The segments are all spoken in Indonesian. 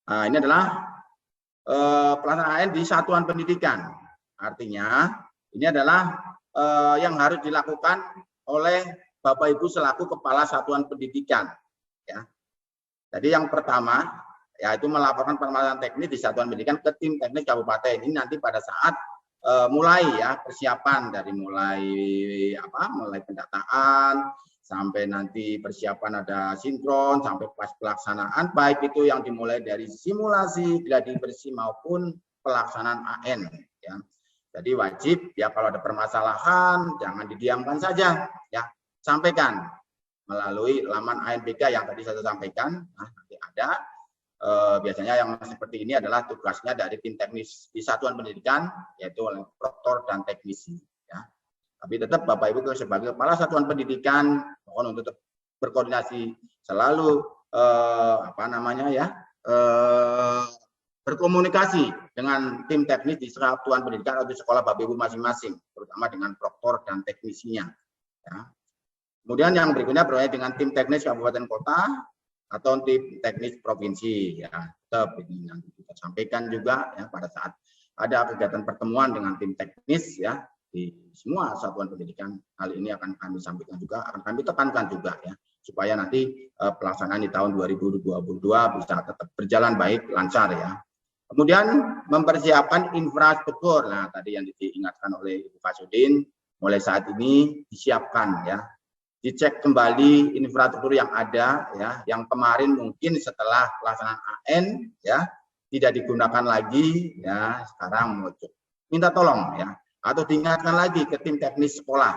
Nah, ini adalah pelaksanaan AN di satuan pendidikan. Artinya ini adalah yang harus dilakukan oleh Bapak Ibu selaku kepala satuan pendidikan. Ya. Jadi yang pertama yaitu melaporkan permasalahan teknis di satuan pendidikan ke tim teknis kabupaten. Ini nanti pada saat mulai ya persiapan dari mulai pendataan sampai nanti persiapan ada sinkron sampai pas pelaksanaan, baik itu yang dimulai dari simulasi, gladi bersih maupun pelaksanaan AN. Ya. Jadi wajib ya kalau ada permasalahan jangan didiamkan saja, ya sampaikan melalui laman ANBK yang tadi saya sampaikan. Nah, nanti ada biasanya yang seperti ini adalah tugasnya dari tim teknis di satuan pendidikan yaitu oleh proktor dan teknisi. Ya. Tapi tetap Bapak Ibu sebagai kepala satuan pendidikan mohon untuk tetap berkoordinasi selalu berkomunikasi dengan tim teknis di satuan pendidikan atau di sekolah Bapak Ibu masing-masing, terutama dengan proktor dan teknisinya. Ya. Kemudian yang berikutnya berkaitan dengan tim teknis kabupaten kota atau tim teknis provinsi. Ya, tetap ini nanti kita sampaikan juga ya pada saat ada kegiatan pertemuan dengan tim teknis ya. Di semua satuan pendidikan hal ini akan kami sampaikan juga, akan kami tekankan juga ya supaya nanti pelaksanaan di tahun 2022 bisa tetap berjalan baik lancar ya. Kemudian mempersiapkan infrastruktur. Nah tadi yang diingatkan oleh Ibu Fasudin mulai saat ini disiapkan ya, dicek kembali infrastruktur yang ada ya, yang kemarin mungkin setelah pelaksanaan AN ya tidak digunakan lagi ya, sekarang minta tolong ya. Atau diingatkan lagi ke tim teknis sekolah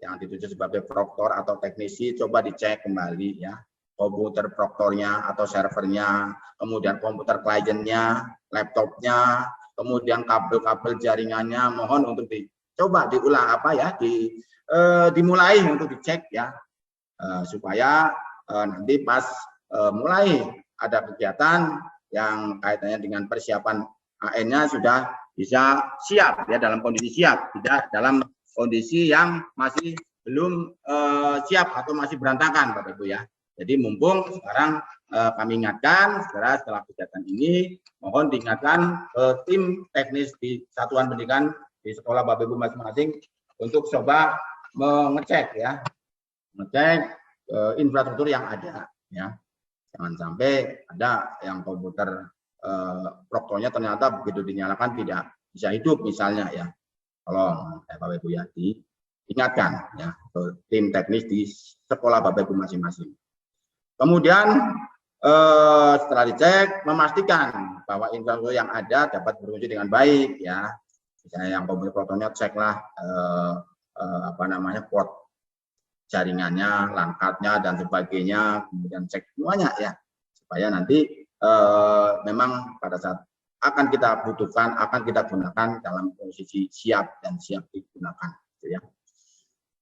yang dituju sebagai proktor atau teknisi, coba dicek kembali ya komputer proktornya atau servernya, kemudian komputer kliennya, laptopnya, kemudian kabel-kabel jaringannya, mohon untuk dicoba diulang dimulai untuk dicek ya supaya nanti pas mulai ada kegiatan yang kaitannya dengan persiapan AN-nya sudah bisa siap ya, dalam kondisi siap, tidak dalam kondisi yang masih belum siap atau masih berantakan Bapak Ibu ya. Jadi mumpung sekarang kami ingatkan setelah kegiatan ini mohon diingatkan tim teknis di satuan pendidikan di sekolah Bapak Ibu masing-masing untuk coba mengecek ya, mengecek infrastruktur yang ada ya. Jangan sampai ada yang komputer proktornya ternyata begitu dinyalakan tidak bisa hidup misalnya ya. Tolong Bapak Ibu ya diingatkan ya ke tim teknis di sekolah Bapak Ibu masing-masing. Kemudian setelah dicek memastikan bahwa infrastruktur yang ada dapat berfungsi dengan baik ya. Misalnya yang komputer proktornya ceklah port jaringannya, langkatnya dan sebagainya, kemudian cek semuanya ya supaya nanti memang pada saat akan kita butuhkan, akan kita gunakan dalam posisi siap dan siap digunakan. Gitu ya.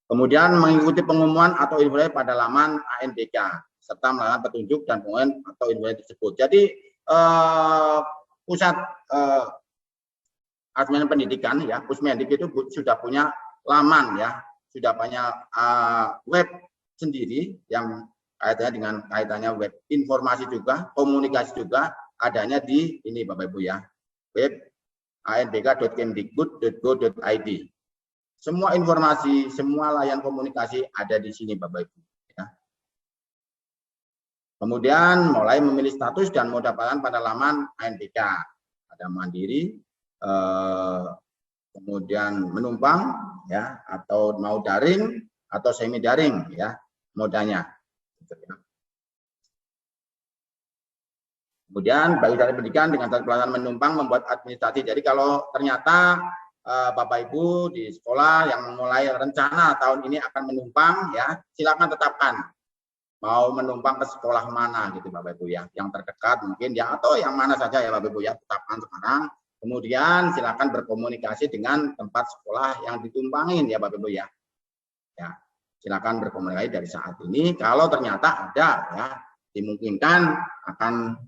Kemudian mengikuti pengumuman atau informasi pada laman ANBK serta melakukan petunjuk dan pengumuman atau informasi tersebut. Jadi pusat admin pendidikan ya, Pusmendik itu sudah punya laman ya, sudah punya web sendiri yang kaitannya web informasi juga, komunikasi juga, adanya di ini Bapak Ibu ya, web anbk.kemdikbud.go.id. Semua informasi, semua layanan komunikasi ada di sini Bapak Ibu. Ya. Kemudian mulai memilih status dan moda pelayanan pada laman ANBK. Ada mandiri, kemudian menumpang, ya, atau mau daring atau semi daring, ya, modanya. Kemudian bagi dari pendidikan dengan pelayanan menumpang membuat administrasi. Jadi kalau ternyata Bapak Ibu di sekolah yang mulai rencana tahun ini akan menumpang, ya silakan tetapkan mau menumpang ke sekolah mana gitu Bapak Ibu ya, yang terdekat mungkin ya atau yang mana saja ya Bapak Ibu ya, tetapkan sekarang. Kemudian silakan berkomunikasi dengan tempat sekolah yang ditumpangin ya Bapak Ibu ya. Ya, silakan berkomunikasi dari saat ini. Kalau ternyata ada ya dimungkinkan akan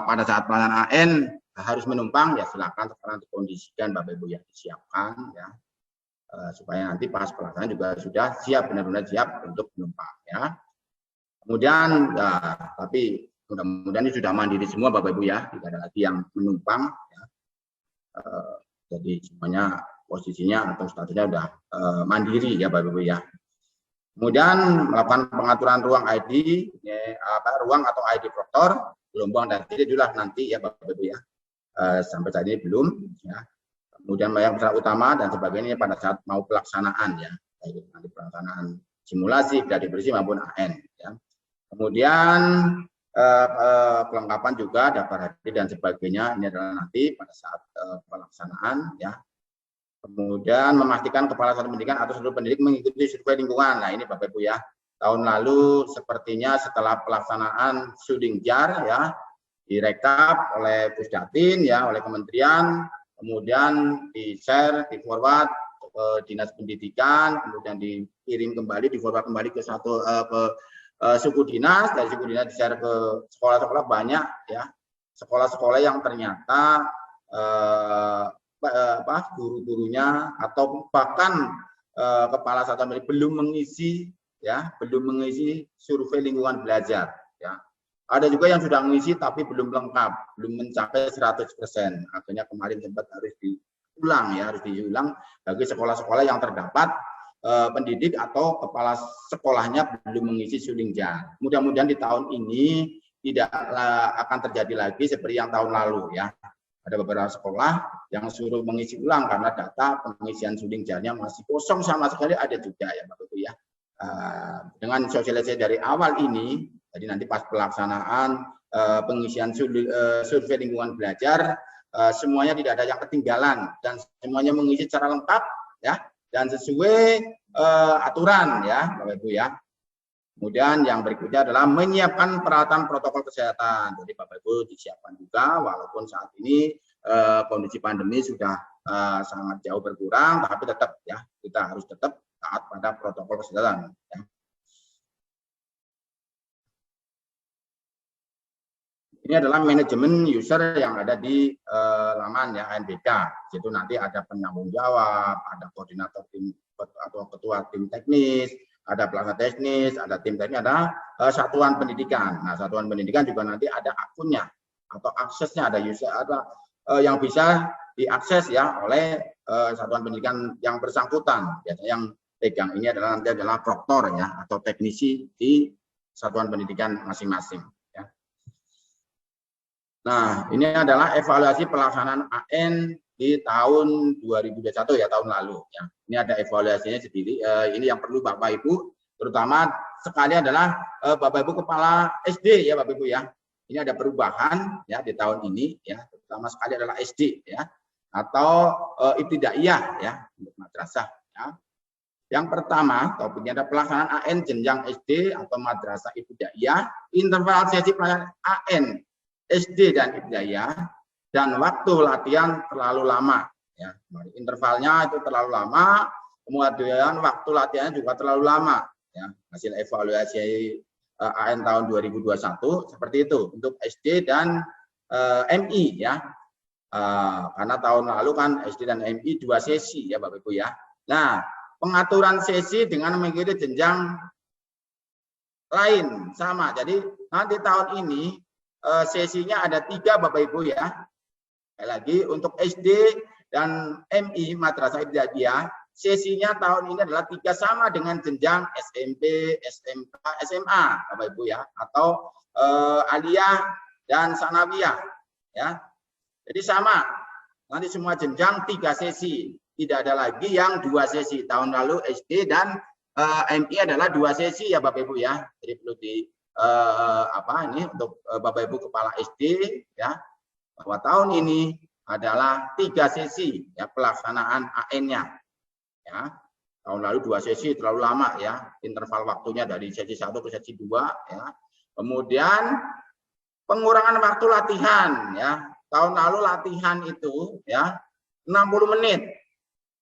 pada saat pelaksanaan AN harus menumpang, ya silakan sekarang dikondisikan Bapak Ibu ya, disiapkan ya supaya nanti pas pelaksanaan juga sudah siap, benar-benar siap untuk menumpang ya. Kemudian ya, tapi Mudah-mudahan ini sudah mandiri semua Bapak Ibu ya, tidak ada lagi yang menumpang ya. Jadi semuanya posisinya atau statusnya sudah mandiri ya Bapak Ibu ya. Kemudian melakukan pengaturan ruang ID, ruang atau ID proktor, gelombang dan titik itulah nanti ya Bapak Ibu ya. Sampai saat ini belum ya. Kemudian yang besar utama dan sebagainya pada saat mau pelaksanaan ya, baik nanti pelaksanaan simulasi, gladi bersih maupun AN ya. Kemudian kelengkapan juga daftar hadir dan sebagainya ini adalah nanti pada saat pelaksanaan ya. Kemudian memastikan kepala satuan pendidikan atau seluruh pendidik mengikuti survei lingkungan. Nah ini Bapak Ibu ya, tahun lalu sepertinya setelah pelaksanaan shooting jar ya direkap oleh Pusdatin ya, oleh kementerian, kemudian di-share, di-forward ke Dinas Pendidikan, kemudian dikirim kembali, di-forward kembali ke suku dinas, dari suku dinas di-share ke sekolah-sekolah banyak ya, sekolah-sekolah yang ternyata guru-gurunya atau bahkan kepala satuan pendidikan belum mengisi survei lingkungan belajar ya. Ada juga yang sudah mengisi tapi belum lengkap, belum mencapai 100%. Akhirnya kemarin sempat harus diulang bagi sekolah-sekolah yang terdapat pendidik atau kepala sekolahnya belum mengisi shooting jar. Mudah-mudahan di tahun ini tidak akan terjadi lagi seperti yang tahun lalu ya. Ada beberapa sekolah yang suruh mengisi ulang karena data pengisian shooting jarnya masih kosong sama sekali, ada juga ya Bapak Ibu ya. Dengan sosialisasi dari awal ini, jadi nanti pas pelaksanaan pengisian survei lingkungan belajar, semuanya tidak ada yang ketinggalan dan semuanya mengisi secara lengkap ya dan sesuai aturan ya Bapak Ibu ya. Kemudian yang berikutnya adalah menyiapkan peralatan protokol kesehatan. Jadi Bapak Ibu disiapkan juga, walaupun saat ini kondisi pandemi sudah sangat jauh berkurang, tapi tetap ya kita harus tetap taat pada protokol kesehatan. Ya. Ini adalah manajemen user yang ada di laman ya ANBK. Situ nanti ada penanggung jawab, ada koordinator tim atau ketua tim teknis, ada pelaksana teknis, ada tim teknis, ada satuan pendidikan. Nah, satuan pendidikan juga nanti ada akunnya atau aksesnya, ada user, ada yang bisa diakses ya oleh satuan pendidikan yang bersangkutan. Biasanya yang pegang ini adalah nanti adalah proktor ya atau teknisi di satuan pendidikan masing-masing. Ya. Nah, ini adalah evaluasi pelaksanaan AN di tahun 2021 ya, tahun lalu ya. Ini ada evaluasinya sendiri. Ini yang perlu Bapak Ibu, terutama sekali adalah Bapak Ibu kepala SD ya Bapak Ibu ya. Ini ada perubahan ya di tahun ini ya, terutama sekali adalah SD ya atau ibtidaiyah ya untuk madrasah ya. Yang pertama topiknya ada pelaksanaan AN jenjang SD atau madrasah ibtidaiyah, interval sesi pelaksanaan AN SD dan ibtidaiyah dan waktu latihan terlalu lama ya. Intervalnya itu terlalu lama, kemudian waktu latihannya juga terlalu lama ya. Hasil evaluasi AN tahun 2021 seperti itu untuk SD dan MI ya. Karena tahun lalu kan SD dan MI 2 sesi ya Bapak Ibu ya. Nah, pengaturan sesi dengan mengikuti jenjang lain sama. Jadi nanti tahun ini sesinya ada 3 Bapak Ibu ya. Lagi untuk SD dan MI Madrasah Ibtidaiyah sesinya tahun ini adalah 3 sama dengan jenjang SMP, SMK, SMA Bapak Ibu ya, atau aliyah dan sanawiyah ya. Jadi sama. Nanti semua jenjang 3 sesi, tidak ada lagi yang 2 sesi. Tahun lalu SD dan MI adalah 2 sesi ya Bapak Ibu ya. Jadi perlu di ini untuk Bapak Ibu kepala SD ya, bahwa tahun ini adalah 3 sesi ya pelaksanaan AN-nya ya. Tahun lalu 2 sesi terlalu lama ya, interval waktunya dari sesi 1 ke sesi 2 ya. Kemudian pengurangan waktu latihan ya. Tahun lalu latihan itu ya 60 menit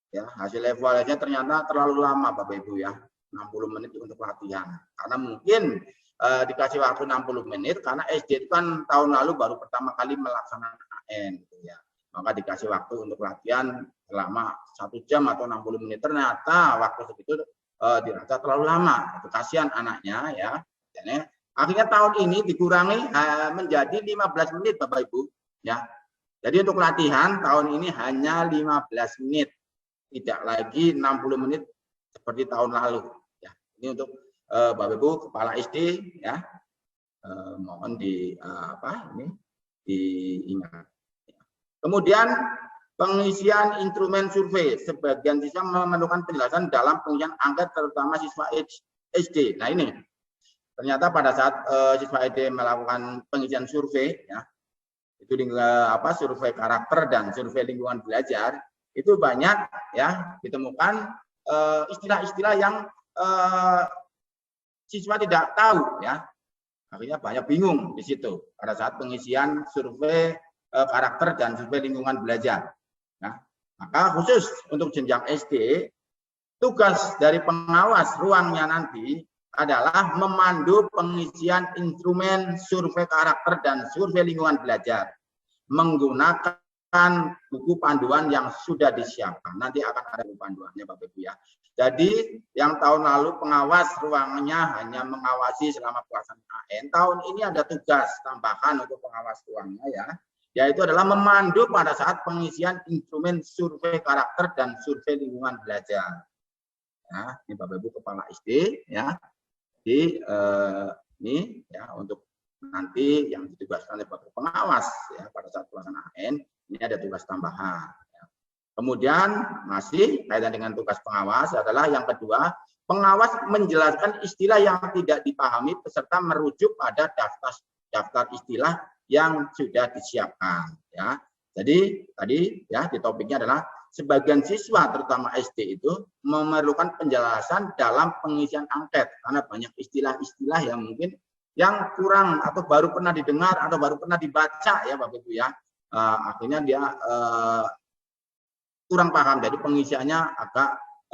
ya, hasil evaluasinya ternyata terlalu lama Bapak Ibu ya, 60 menit untuk latihan karena mungkin dikasih waktu 60 menit karena SD itu kan tahun lalu baru pertama kali melaksanakan AN gitu ya, maka dikasih waktu untuk latihan selama 1 jam atau 60 menit, ternyata waktu segitu dirasa terlalu lama. Itu kasihan anaknya ya, Akhirnya tahun ini dikurangi menjadi 15 menit Bapak Ibu ya. Jadi untuk latihan tahun ini hanya 15 menit. Tidak lagi 60 menit seperti tahun lalu ya. Ini untuk Bapak Ibu kepala SD ya. Mohon diingat. Kemudian pengisian instrumen survei. Sebagian siswa memerlukan penjelasan dalam pengisian angket terutama siswa SD. Nah ini ternyata pada saat siswa SD melakukan pengisian survei ya, itu survei karakter dan survei lingkungan belajar, itu banyak ya ditemukan istilah-istilah yang siswa tidak tahu ya. Akhirnya banyak bingung di situ pada saat pengisian survei karakter dan survei lingkungan belajar. Nah, maka khusus untuk jenjang SD, tugas dari pengawas ruangnya nanti adalah memandu pengisian instrumen survei karakter dan survei lingkungan belajar menggunakan buku panduan yang sudah disiapkan. Nanti akan ada buku panduannya Bapak Ibu ya. Jadi yang tahun lalu pengawas ruangnya hanya mengawasi selama pelaksanaan AN. Tahun ini ada tugas tambahan untuk pengawas ruangnya ya, yaitu adalah memandu pada saat pengisian instrumen survei karakter dan survei lingkungan belajar. Ya, ini Bapak Ibu kepala SD ya. Jadi ini ya untuk nanti yang ditugaskan oleh Bapak pengawas ya pada saat pelaksanaan AN, ini ada tugas tambahan. Ya. Kemudian masih kaitan dengan tugas pengawas adalah yang kedua, pengawas menjelaskan istilah yang tidak dipahami peserta merujuk pada daftar istilah yang sudah disiapkan ya. Jadi tadi ya di topiknya adalah sebagian siswa terutama SD itu memerlukan penjelasan dalam pengisian angket karena banyak istilah-istilah yang mungkin yang kurang atau baru pernah didengar atau baru pernah dibaca ya Bapak Ibu ya. Akhirnya dia kurang paham, jadi pengisiannya agak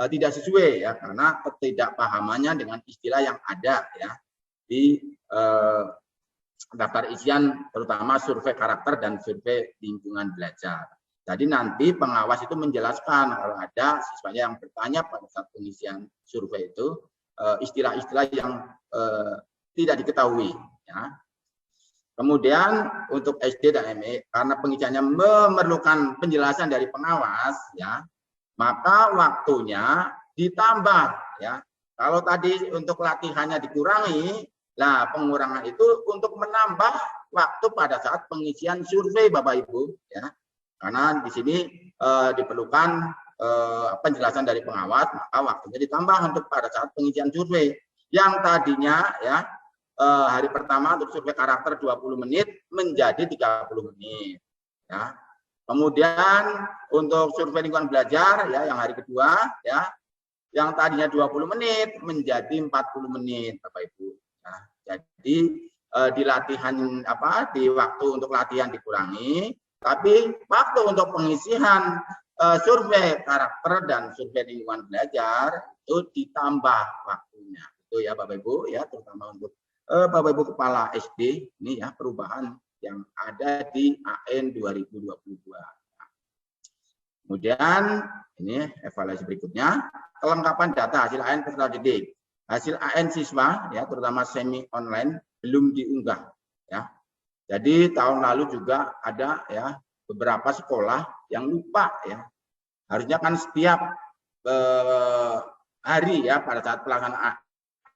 tidak sesuai ya karena ketidakpahamannya dengan istilah yang ada ya di daftar isian terutama survei karakter dan survei lingkungan belajar. Jadi nanti pengawas itu menjelaskan kalau ada siswanya yang bertanya pada saat pengisian survei itu istilah-istilah yang tidak diketahui ya. Kemudian untuk SD dan ME karena pengisiannya memerlukan penjelasan dari pengawas ya, maka waktunya ditambah ya. Kalau tadi untuk latihannya dikurangi, nah pengurangan itu untuk menambah waktu pada saat pengisian survei Bapak Ibu ya. Karena di sini diperlukan penjelasan dari pengawas, maka waktunya ditambah untuk pada saat pengisian survei. Yang tadinya ya hari pertama untuk survei karakter 20 menit menjadi 30 menit ya. Kemudian untuk survei lingkungan belajar ya yang hari kedua ya yang tadinya 20 menit menjadi 40 menit Bapak Ibu. Nah, jadi di latihan di waktu untuk latihan dikurangi, tapi waktu untuk pengisian survei karakter dan survei lingkungan belajar itu ditambah waktunya. Itu ya Bapak Ibu ya, terutama untuk Bapak Ibu kepala SD ini ya perubahan yang ada di AN 2022. Kemudian ini evaluasi berikutnya, kelengkapan data hasil AN peserta didik. Hasil AN siswa ya terutama semi online belum diunggah ya. Jadi tahun lalu juga ada ya beberapa sekolah yang lupa ya. Harusnya kan setiap hari ya pada saat pelaksanaan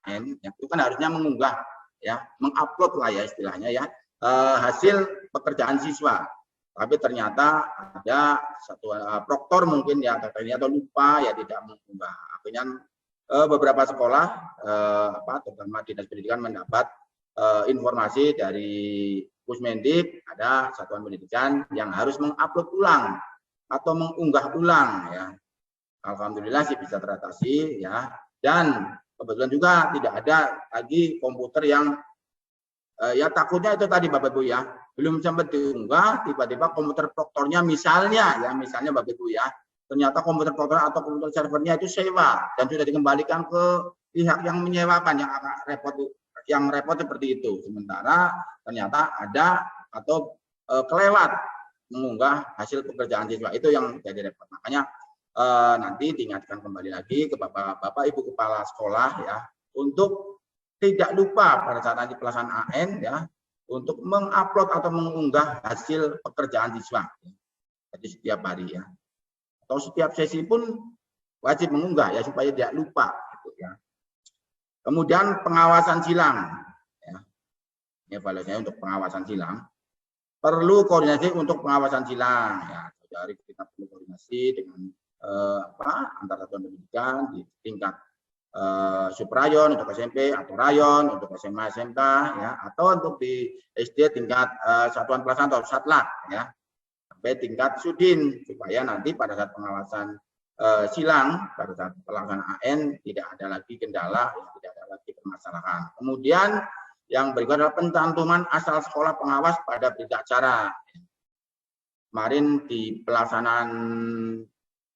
AN ya, itu kan harusnya mengunggah ya, mengupload lah ya istilahnya ya hasil pekerjaan siswa. Tapi ternyata ada satu proktor mungkin ya ternyata lupa ya tidak mengunggah. Akhirnya beberapa sekolah terutama dinas pendidikan mendapat informasi dari Pusmendik, ada satuan pendidikan yang harus mengupload ulang atau mengunggah ulang ya. Alhamdulillah sih bisa teratasi ya. Dan kebetulan juga tidak ada lagi komputer yang ya takutnya itu tadi Bapak Ibu ya, belum sempat diunggah, tiba-tiba komputer proktornya misalnya Bapak Ibu ya, ternyata komputer proktor atau komputer servernya itu sewa dan sudah dikembalikan ke pihak yang menyewakan, yang repot seperti itu. Sementara ternyata ada atau kelewat mengunggah hasil pekerjaan siswa, itu yang jadi repot. Makanya nanti diingatkan kembali lagi ke Bapak Ibu kepala sekolah ya untuk tidak lupa pada saat nanti pelaksanaan AN ya untuk mengupload atau mengunggah hasil pekerjaan siswa. Jadi setiap hari ya. Atau setiap sesi pun wajib mengunggah ya supaya tidak lupa gitu ya. Kemudian pengawasan silang ya. Ini evaluasinya untuk pengawasan silang. Perlu koordinasi untuk pengawasan silang ya. Jadi kita perlu koordinasi dengan antar satuan pendidikan di tingkat suprayon untuk SMP atau rayon untuk SMA SMK ya, atau untuk di SD tingkat satuan pelaksana atau satlat ya, sampai tingkat sudin, supaya nanti pada saat pengawasan silang pada saat pelaksanaan AN tidak ada lagi kendala ya, tidak ada lagi permasalahan. Kemudian yang berikutnya adalah pencantuman asal sekolah pengawas pada berita acara. Kemarin di pelaksanaan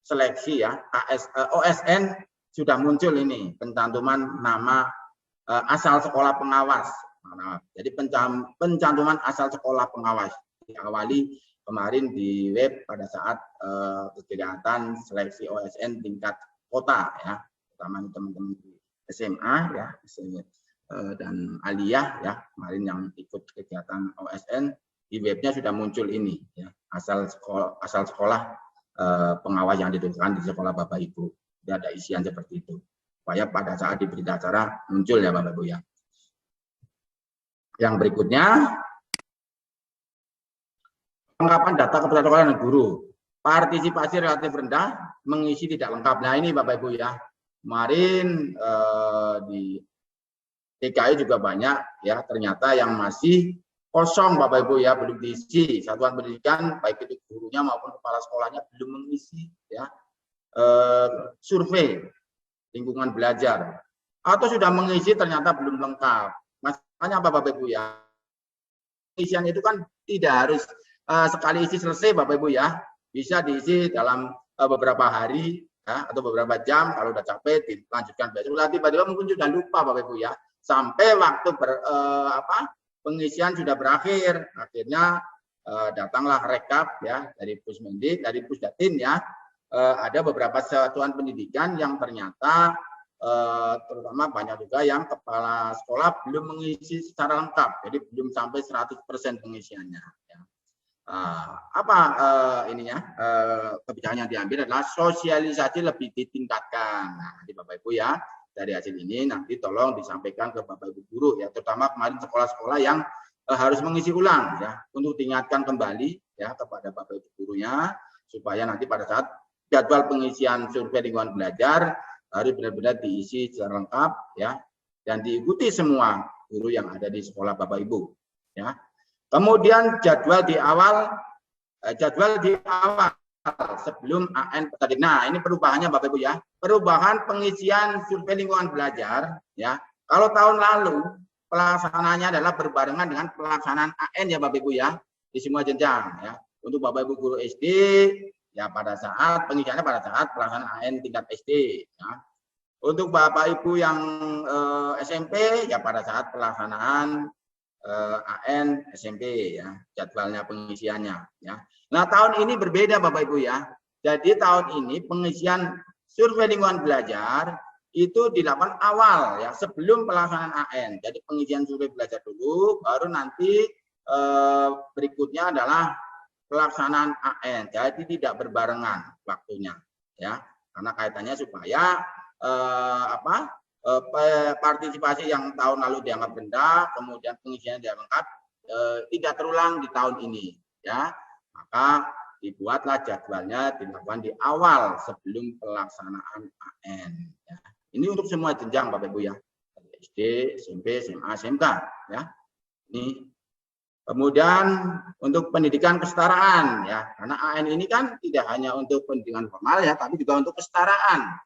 seleksi ya OSN sudah muncul ini pencantuman nama asal sekolah pengawas. Jadi pencantuman asal sekolah pengawas diawali kemarin di web pada saat kegiatan seleksi OSN tingkat kota ya, terutama teman-teman di SMA ya dan aliyah ya, kemarin yang ikut kegiatan OSN di webnya sudah muncul ini ya, asal sekolah pengawas yang ditentukan di sekolah Bapak Ibu. Ada isian seperti itu supaya pada saat di berita acara muncul ya Bapak Ibu ya. Yang berikutnya pengungkapan data kepesertaan sekolah dan guru, partisipasi relatif rendah, mengisi tidak lengkap. Nah ini Bapak Ibu ya, kemarin di DKI juga banyak ya, ternyata yang masih kosong Bapak Ibu ya, belum diisi. Satuan pendidikan baik itu gurunya maupun kepala sekolahnya belum mengisi ya survei lingkungan belajar, atau sudah mengisi ternyata belum lengkap. Makanya apa Bapak Ibu ya, isian itu kan tidak harus sekali isi selesai Bapak Ibu ya, bisa diisi dalam beberapa hari ya, atau beberapa jam. Kalau udah capek dilanjutkan besok. Tiba-tiba mungkin sudah lupa Bapak Ibu ya, sampai waktu pengisian sudah berakhir, akhirnya datanglah rekap ya dari Pusmendik, dari Pusdatin ya. Ada beberapa satuan pendidikan yang ternyata terutama banyak juga yang kepala sekolah belum mengisi secara lengkap, jadi belum sampai 100% pengisiannya ya. Kebijakan yang diambil adalah sosialisasi lebih ditingkatkan. Nah, nanti Bapak Ibu ya, dari hasil ini nanti tolong disampaikan ke Bapak Ibu guru ya, terutama kemarin sekolah-sekolah yang harus mengisi ulang ya, untuk diingatkan kembali ya kepada Bapak Ibu gurunya, supaya nanti pada saat jadwal pengisian survei lingkungan belajar harus benar-benar diisi secara lengkap ya, dan diikuti semua guru yang ada di sekolah Bapak Ibu ya. Kemudian jadwal di awal sebelum AN tadi. Nah, ini perubahannya Bapak Ibu ya. Perubahan pengisian survei lingkungan belajar ya. Kalau tahun lalu pelaksanaannya adalah berbarengan dengan pelaksanaan AN ya Bapak Ibu ya, di semua jenjang ya. Untuk Bapak Ibu guru SD ya pada saat pengisiannya pada saat pelaksanaan AN tingkat SD ya. Untuk Bapak Ibu yang SMP ya pada saat pelaksanaan AN SMP ya, jadwalnya pengisiannya ya. Nah, tahun ini berbeda Bapak Ibu ya. Jadi tahun ini pengisian survei lingkungan belajar itu dilakukan awal ya, sebelum pelaksanaan AN. Jadi pengisian survei belajar dulu, baru nanti berikutnya adalah pelaksanaan AN. Jadi tidak berbarengan waktunya ya. Karena kaitannya supaya partisipasi yang tahun lalu dianggap rendah, kemudian pengisian dianggap lengkap, tidak terulang di tahun ini ya. Maka dibuatlah jadwalnya dilakukan di awal sebelum pelaksanaan AN ya. Ini untuk semua jenjang Bapak Ibu ya, SD, SMP, SMA, SMK ya. Ini kemudian untuk pendidikan kesetaraan ya, karena AN ini kan tidak hanya untuk pendidikan formal ya, tapi juga untuk kesetaraan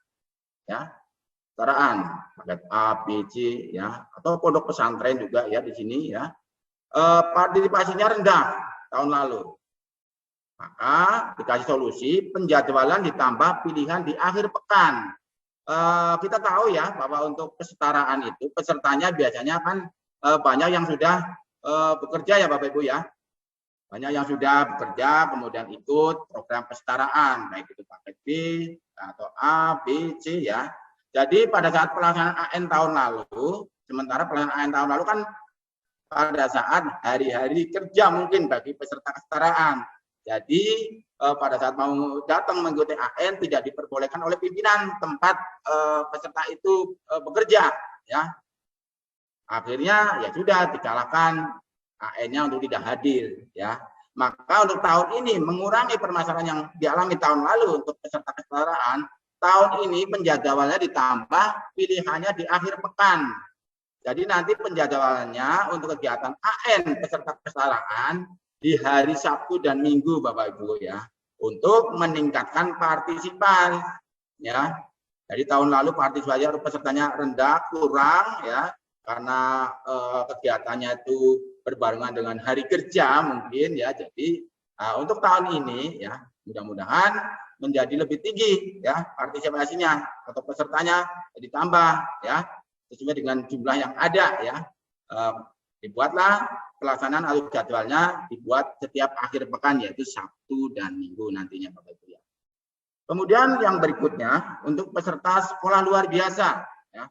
ya. Kesetaraan paket A, B, C ya, atau pondok pesantren juga ya di sini ya. Partisipasinya rendah tahun lalu. Maka dikasih solusi, penjadwalan ditambah pilihan di akhir pekan. Kita tahu ya bahwa untuk kesetaraan itu pesertanya biasanya kan banyak yang sudah bekerja ya Bapak Ibu ya. Banyak yang sudah bekerja kemudian ikut program kesetaraan, baik itu paket B atau A, B, C ya. Jadi pada saat pelaksanaan AN tahun lalu, Sementara pelaksanaan AN tahun lalu kan pada saat hari-hari kerja mungkin bagi peserta kesetaraan. Jadi pada saat mau datang mengikuti AN tidak diperbolehkan oleh pimpinan tempat peserta itu bekerja, ya. Akhirnya ya sudah dikalahkan AN-nya untuk tidak hadir, ya. Maka untuk tahun ini mengurangi permasalahan yang dialami tahun lalu untuk peserta kesetaraan, tahun ini penjadwalannya ditambah pilihannya di akhir pekan. Jadi nanti penjadwalannya untuk kegiatan AN peserta kesetaraan di hari Sabtu dan Minggu, Bapak Ibu, ya, untuk meningkatkan partisipasi, ya. Jadi tahun lalu partisipasi pesertanya rendah, kurang, ya, karena kegiatannya itu berbarengan dengan hari kerja mungkin, ya. Jadi untuk tahun ini, ya, mudah-mudahan menjadi lebih tinggi, ya, partisipasinya atau pesertanya ditambah, ya, sesuai dengan jumlah yang ada, ya. Dibuatlah pelaksanaan atau jadwalnya dibuat setiap akhir pekan, yaitu Sabtu dan Minggu nantinya, Bapak Ibu, ya. Kemudian yang berikutnya untuk peserta sekolah luar biasa, ya.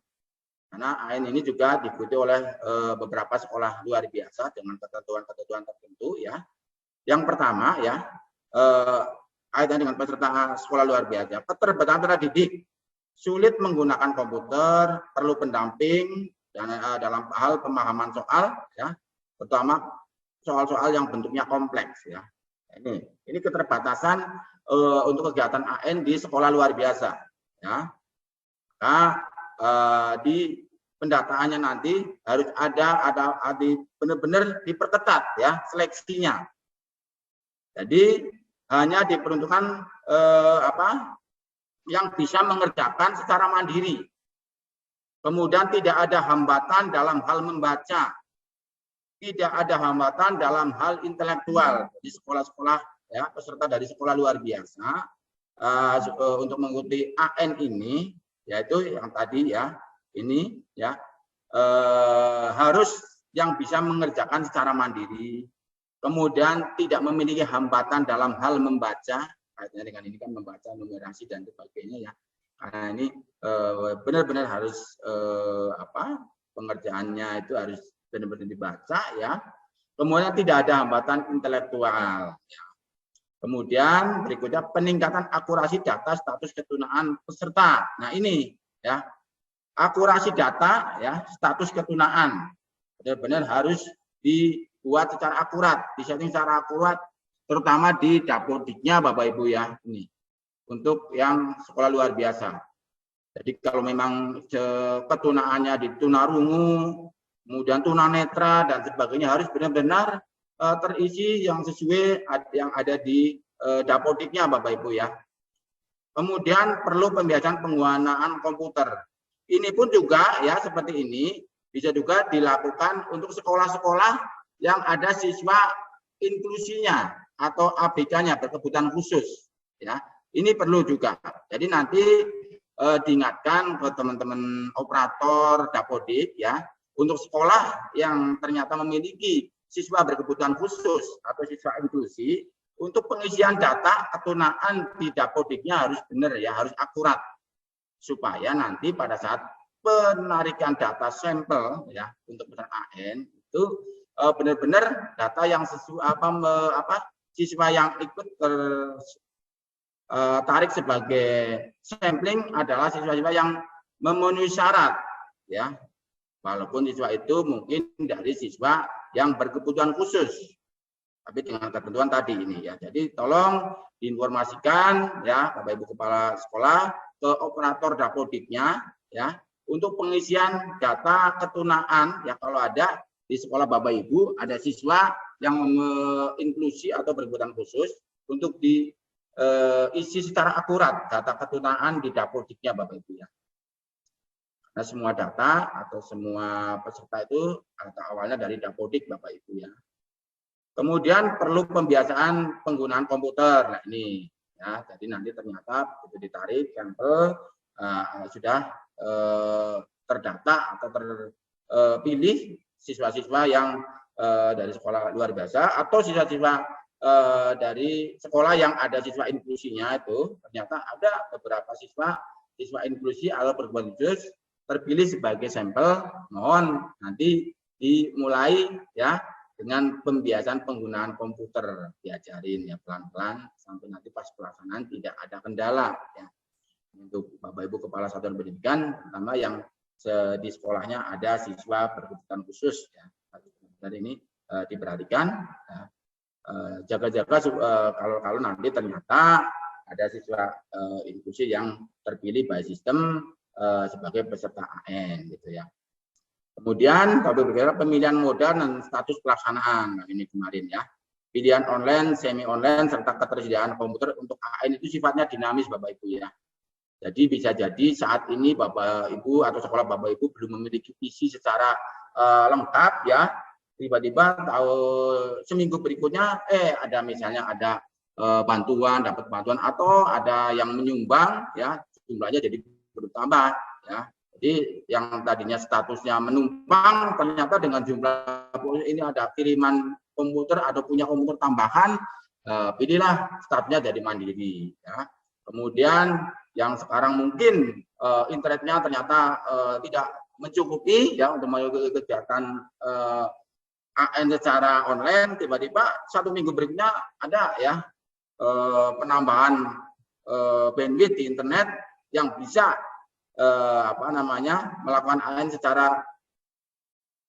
Karena AN ini juga diikuti oleh beberapa sekolah luar biasa dengan ketentuan-ketentuan tertentu, ya. Yang pertama, ya, kaitan dengan peserta sekolah luar biasa, keterbatasan pendidik, sulit menggunakan komputer, perlu pendamping dan dalam hal pemahaman soal, ya, terutama soal-soal yang bentuknya kompleks, ya. Ini keterbatasan untuk kegiatan AN di sekolah luar biasa, ya. Maka di pendataannya nanti harus ada benar-benar diperketat, ya, seleksinya. Jadi hanya diperuntukkan yang bisa mengerjakan secara mandiri. Kemudian tidak ada hambatan dalam hal membaca, tidak ada hambatan dalam hal intelektual. Di sekolah-sekolah, ya, peserta dari sekolah luar biasa untuk mengikuti AN ini, yaitu yang tadi, ya, ini, ya, harus yang bisa mengerjakan secara mandiri, kemudian tidak memiliki hambatan dalam hal membaca, kaitannya dengan ini kan membaca, numerasi dan sebagainya, ya. Karena ini benar-benar harus pengerjaannya itu harus benar-benar dibaca, ya. Kemudian tidak ada hambatan intelektual, ya. Kemudian berikutnya peningkatan akurasi data status ketunaan peserta. Nah ini, ya, akurasi data, ya, status ketunaan benar-benar harus dibuat secara akurat, disetting secara akurat, terutama di dapodiknya, Bapak Ibu, ya, ini untuk yang sekolah luar biasa. Jadi kalau memang ketunaannya di tunarungu, kemudian tunanetra dan sebagainya harus benar-benar terisi yang sesuai yang ada di dapodiknya, Bapak Ibu, ya. Kemudian perlu pembiasaan penggunaan komputer. Ini pun juga, ya, seperti ini bisa juga dilakukan untuk sekolah-sekolah yang ada siswa inklusinya atau ABK-nya berkebutuhan khusus, ya. Ini perlu juga. Jadi nanti diingatkan ke teman-teman operator dapodik, ya, untuk sekolah yang ternyata memiliki siswa berkebutuhan khusus atau siswa inklusi, untuk pengisian data ketunaan di dapodiknya harus benar, ya, harus akurat, supaya nanti pada saat penarikan data sampel, ya, untuk peserta AN itu benar-benar data yang sesuai siswa yang ikut tarik sebagai sampling adalah siswa-siswa yang memenuhi syarat, ya, walaupun siswa itu mungkin dari siswa yang berkebutuhan khusus, tapi dengan ketentuan tadi ini, ya. Jadi tolong diinformasikan, ya, Bapak Ibu Kepala Sekolah ke operator dapodiknya, ya, untuk pengisian data ketunaan, ya, kalau ada di sekolah Bapak Ibu ada siswa yang inklusi atau berkebutuhan khusus untuk diisi secara akurat data ketunaan di dapodiknya, Bapak Ibu, ya. Nah, semua data atau semua peserta itu data awalnya dari dapodik, Bapak Ibu, ya. Kemudian perlu pembiasaan penggunaan komputer. Nah ini, ya, jadi nanti ternyata begitu ditarik sampel sudah terdata atau terpilih siswa-siswa yang dari sekolah luar biasa atau siswa-siswa dari sekolah yang ada siswa inklusinya, itu ternyata ada beberapa siswa inklusi atau berkebutuhan khusus terpilih sebagai sampel, mohon nanti dimulai ya dengan pembiasaan penggunaan komputer, diajarin ya pelan-pelan sampai nanti pas pelaksanaan tidak ada kendala ya. Untuk Bapak Ibu Kepala Satuan Pendidikan, pertama yang di sekolahnya ada siswa berkebutuhan khusus ya. Dan ini diperhatikan ya. Jaga-jaga kalau nanti ternyata ada siswa inklusi yang terpilih by sistem sebagai peserta AN gitu ya. Kemudian kalau berbicara pemilihan moda dan status pelaksanaan, nah ini kemarin ya, pilihan online, semi online serta ketersediaan komputer untuk AN itu sifatnya dinamis Bapak Ibu ya. Jadi bisa jadi saat ini Bapak Ibu atau sekolah Bapak Ibu belum memiliki PC secara lengkap ya. Tiba-tiba tahu seminggu berikutnya ada misalnya ada bantuan, dapat bantuan atau ada yang menyumbang ya, jumlahnya jadi bertambah ya. Jadi yang tadinya statusnya menumpang ternyata dengan jumlah ini ada kiriman komputer atau punya komputer tambahan, pilihlah statusnya jadi mandiri ya. Kemudian yang sekarang mungkin internetnya ternyata tidak mencukupi ya untuk melakukan kegiatan AN secara online, tiba-tiba satu minggu berikutnya ada ya penambahan bandwidth di internet yang bisa melakukan AN secara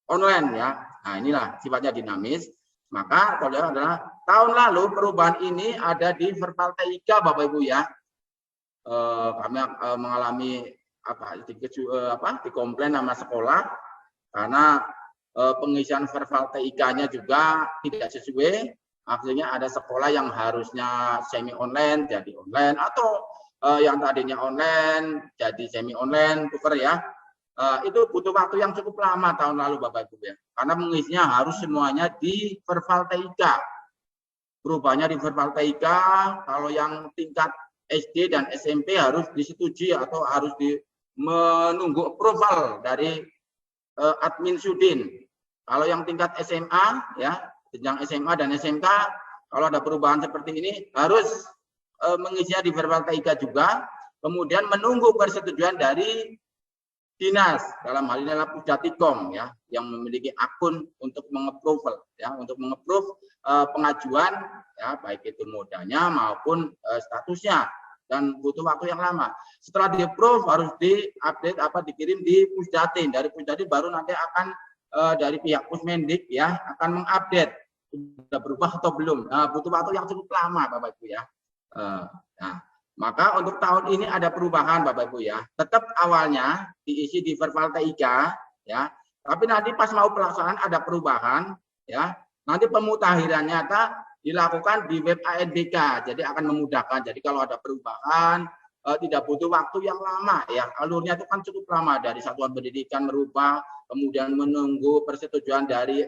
online ya. Nah inilah sifatnya dinamis. Maka kalau adalah tahun lalu perubahan ini ada di Verval TIK Bapak Ibu ya. Kami mengalami dikomplain sama sekolah karena pengisian Verval TIK-nya juga tidak sesuai. Akhirnya ada sekolah yang harusnya semi online jadi online atau yang tadinya online jadi semi online tuker ya. Itu butuh waktu yang cukup lama tahun lalu Bapak Ibu ya. Karena mengisinya harus semuanya di Verval TIK. Perubahannya di Verval TIK kalau yang tingkat SD dan SMP harus disetujui atau harus menunggu approval dari admin Sudin. Kalau yang tingkat SMA ya, jenjang SMA dan SMK, kalau ada perubahan seperti ini harus mengisinya di Verval TIK juga, kemudian menunggu persetujuan dari dinas, dalam hal ini adalah Pusdatikom ya, yang memiliki akun untuk mengapprove ya, untuk mengapprove pengajuan ya, baik itu modanya maupun statusnya, dan butuh waktu yang lama. Setelah di-approve harus di-update dikirim di Pusdatin. Dari Pusdatin baru nanti akan dari pihak Pusmendik ya akan mengupdate sudah berubah atau belum. Nah, butuh waktu yang cukup lama Bapak Ibu ya. Nah, maka untuk tahun ini ada perubahan Bapak Ibu ya. Tetap awalnya diisi di Verval TIK ya. Tapi nanti pas mau pelaksanaan ada perubahan ya. Nanti pemutahirannya dilakukan di web ANBK, jadi akan memudahkan. Jadi kalau ada perubahan tidak butuh waktu yang lama ya. Alurnya itu kan cukup lama dari satuan pendidikan merubah, kemudian menunggu persetujuan dari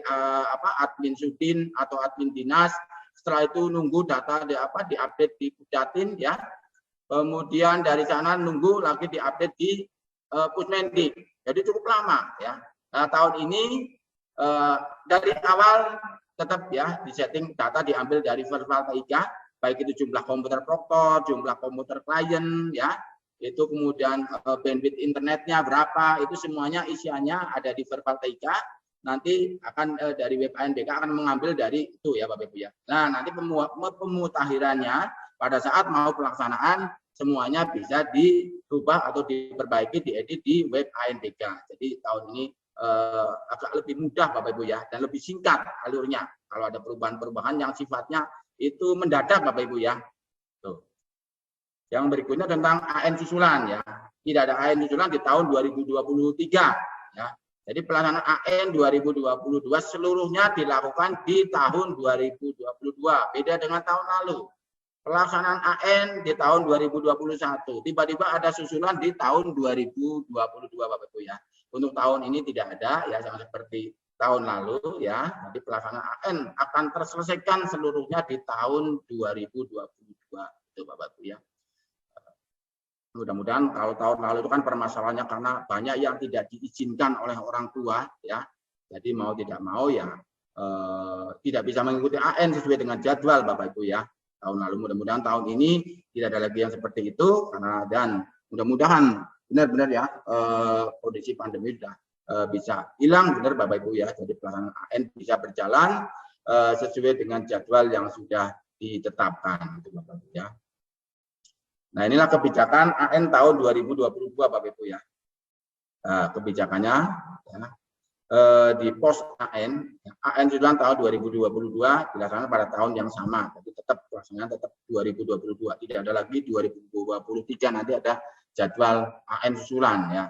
admin Sudin atau admin dinas. Setelah itu nunggu data diupdate di Pusdatin ya. Kemudian dari sana nunggu lagi diupdate di Pusmendik. Jadi cukup lama ya. Nah, tahun ini dari awal tetap ya disetting data diambil dari Verval TIK, baik itu jumlah komputer proktor, jumlah komputer klien ya, itu kemudian bandwidth internetnya berapa, itu semuanya isiannya ada di Verval TIK. Nanti akan dari web ANBK akan mengambil dari itu ya Bapak Ibu ya. Nah, nanti pemutakhirannya pada saat mau pelaksanaan semuanya bisa dirubah atau diperbaiki, diedit di web ANBK. Jadi tahun ini agak lebih mudah Bapak Ibu ya, dan lebih singkat alurnya kalau ada perubahan-perubahan yang sifatnya itu mendadak Bapak Ibu ya. Tuh. Yang berikutnya tentang AN susulan ya. Tidak ada AN susulan di tahun 2023 ya. Jadi pelaksanaan AN 2022 seluruhnya dilakukan di tahun 2022. Beda dengan tahun lalu. Pelaksanaan AN di tahun 2021. Tiba-tiba ada susulan di tahun 2022 Bapak Ibu ya. Untuk tahun ini tidak ada ya, sama seperti tahun lalu ya. Jadi pelaksanaan AN akan terselesaikan seluruhnya di tahun 2022 itu Bapak Ibu ya. Mudah-mudahan kalau tahun lalu itu kan permasalahannya karena banyak yang tidak diizinkan oleh orang tua ya. Jadi mau tidak mau ya tidak bisa mengikuti AN sesuai dengan jadwal Bapak Ibu ya. Tahun lalu mudah-mudahan tahun ini tidak ada lagi yang seperti itu karena dan mudah-mudahan benar-benar ya kondisi pandemi sudah bisa hilang, benar Bapak Ibu ya. Jadi pelaksanaan AN bisa berjalan sesuai dengan jadwal yang sudah ditetapkan, Bapak Ibu ya. Nah, inilah kebijakan AN tahun 2022 Bapak Ibu ya. Kebijakannya ya, di pos AN sudah tahun 2022 dilaksanakan pada tahun yang sama, jadi tetap pelaksanaan tetap 2022, tidak ada lagi 2023 nanti ada jadwal AN susulan ya.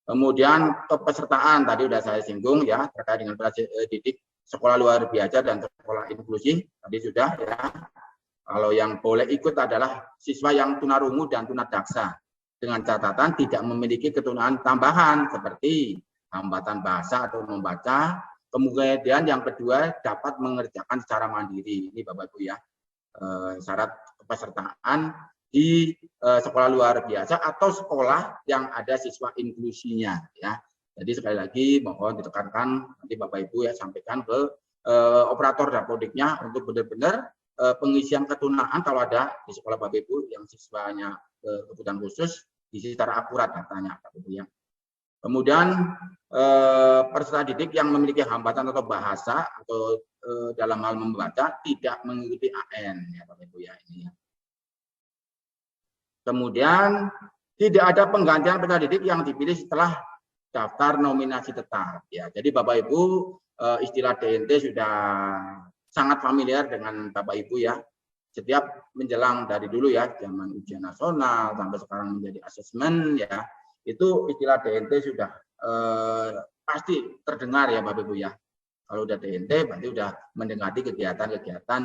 Kemudian kepesertaan tadi sudah saya singgung ya terkait dengan didik sekolah luar biasa dan sekolah inklusi tadi sudah ya. Kalau yang boleh ikut adalah siswa yang tunarungu dan tunadaksa dengan catatan tidak memiliki keturunan tambahan seperti hambatan bahasa atau membaca. Kemudian yang kedua dapat mengerjakan secara mandiri. Ini Bapak Ibu ya, syarat kepesertaan di sekolah luar biasa atau sekolah yang ada siswa inklusinya ya. Jadi sekali lagi mohon ditekankan nanti Bapak Ibu ya sampaikan ke operator dapodiknya untuk benar-benar pengisian ketunaan kalau ada di sekolah Bapak Ibu yang siswanya kebutuhan khusus diisi secara akurat datanya Bapak Ibu ya. Kemudian peserta didik yang memiliki hambatan atau bahasa atau dalam hal membaca tidak mengikuti AN ya Bapak Ibu ya ini ya. Kemudian tidak ada penggantian peserta didik yang dipilih setelah daftar nominasi tetap ya. Jadi Bapak Ibu istilah DNT sudah sangat familiar dengan Bapak Ibu ya. Setiap menjelang dari dulu ya, zaman ujian nasional sampai sekarang menjadi asesmen ya, itu istilah DNT sudah pasti terdengar ya Bapak Ibu ya. Kalau udah DNT berarti udah mendekati kegiatan-kegiatan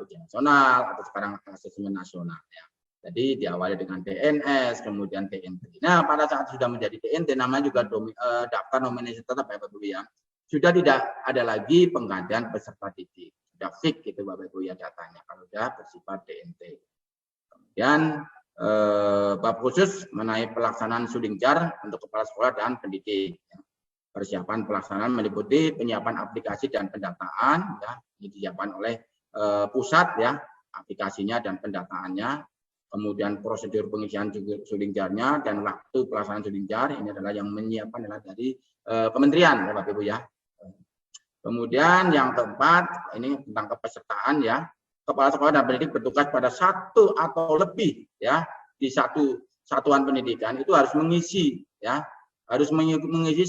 ujian nasional atau sekarang asesmen nasional ya. Jadi diawali dengan DNS, kemudian DNT. Nah, pada saat sudah menjadi DNT, namanya juga daftar nominasi tetap ya Bapak Ibu ya. Sudah tidak ada lagi penggantian peserta didik. Sudah fix gitu Bapak Ibu ya datanya kalau sudah bersifat DNT. Kemudian bab khusus mengenai pelaksanaan Sulingjar untuk kepala sekolah dan pendidik. Persiapan pelaksanaan meliputi penyiapan aplikasi dan pendataan ya, ini disiapkan oleh pusat ya, aplikasinya dan pendataannya. Kemudian prosedur pengisian Sulingjarnya dan waktu pelaksanaan Sulingjar ini adalah yang menyiapkan adalah dari kementerian ya Bapak Ibu ya. Kemudian yang keempat ini tentang kepesertaan ya. Kepala sekolah dan pendidik bertugas pada satu atau lebih ya di satu satuan pendidikan itu harus mengisi ya, harus mengisi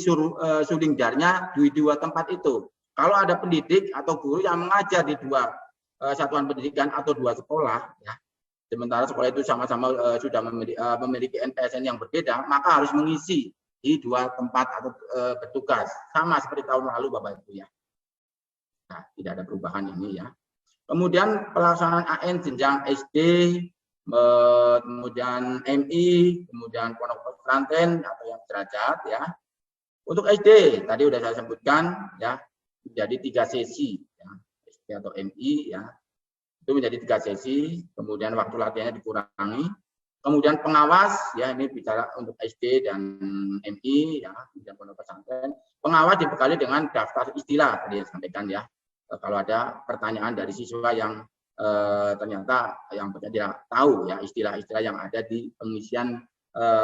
Sulingjarnya di dua tempat itu. Kalau ada pendidik atau guru yang mengajar di dua satuan pendidikan atau dua sekolah ya, sementara sekolah itu sama-sama sudah memiliki NPSN yang berbeda, maka harus mengisi di dua tempat atau bertugas sama seperti tahun lalu Bapak Ibu ya. Nah, tidak ada perubahan ini ya. Kemudian pelaksanaan AN jenjang SD, kemudian MI, kemudian pondok pesantren atau yang derajat ya. Untuk SD tadi sudah saya sebutkan ya, menjadi 3 sesi ya, SD atau MI ya. Itu menjadi 3 sesi, kemudian waktu latihannya dikurangi. Kemudian pengawas ya, ini bicara untuk SD dan MI ya, kemudian pondok pesantren. Pengawas dibekali dengan daftar istilah tadi yang disampaikan ya. Kalau ada pertanyaan dari siswa yang ternyata yang tidak tahu ya istilah-istilah yang ada di pengisian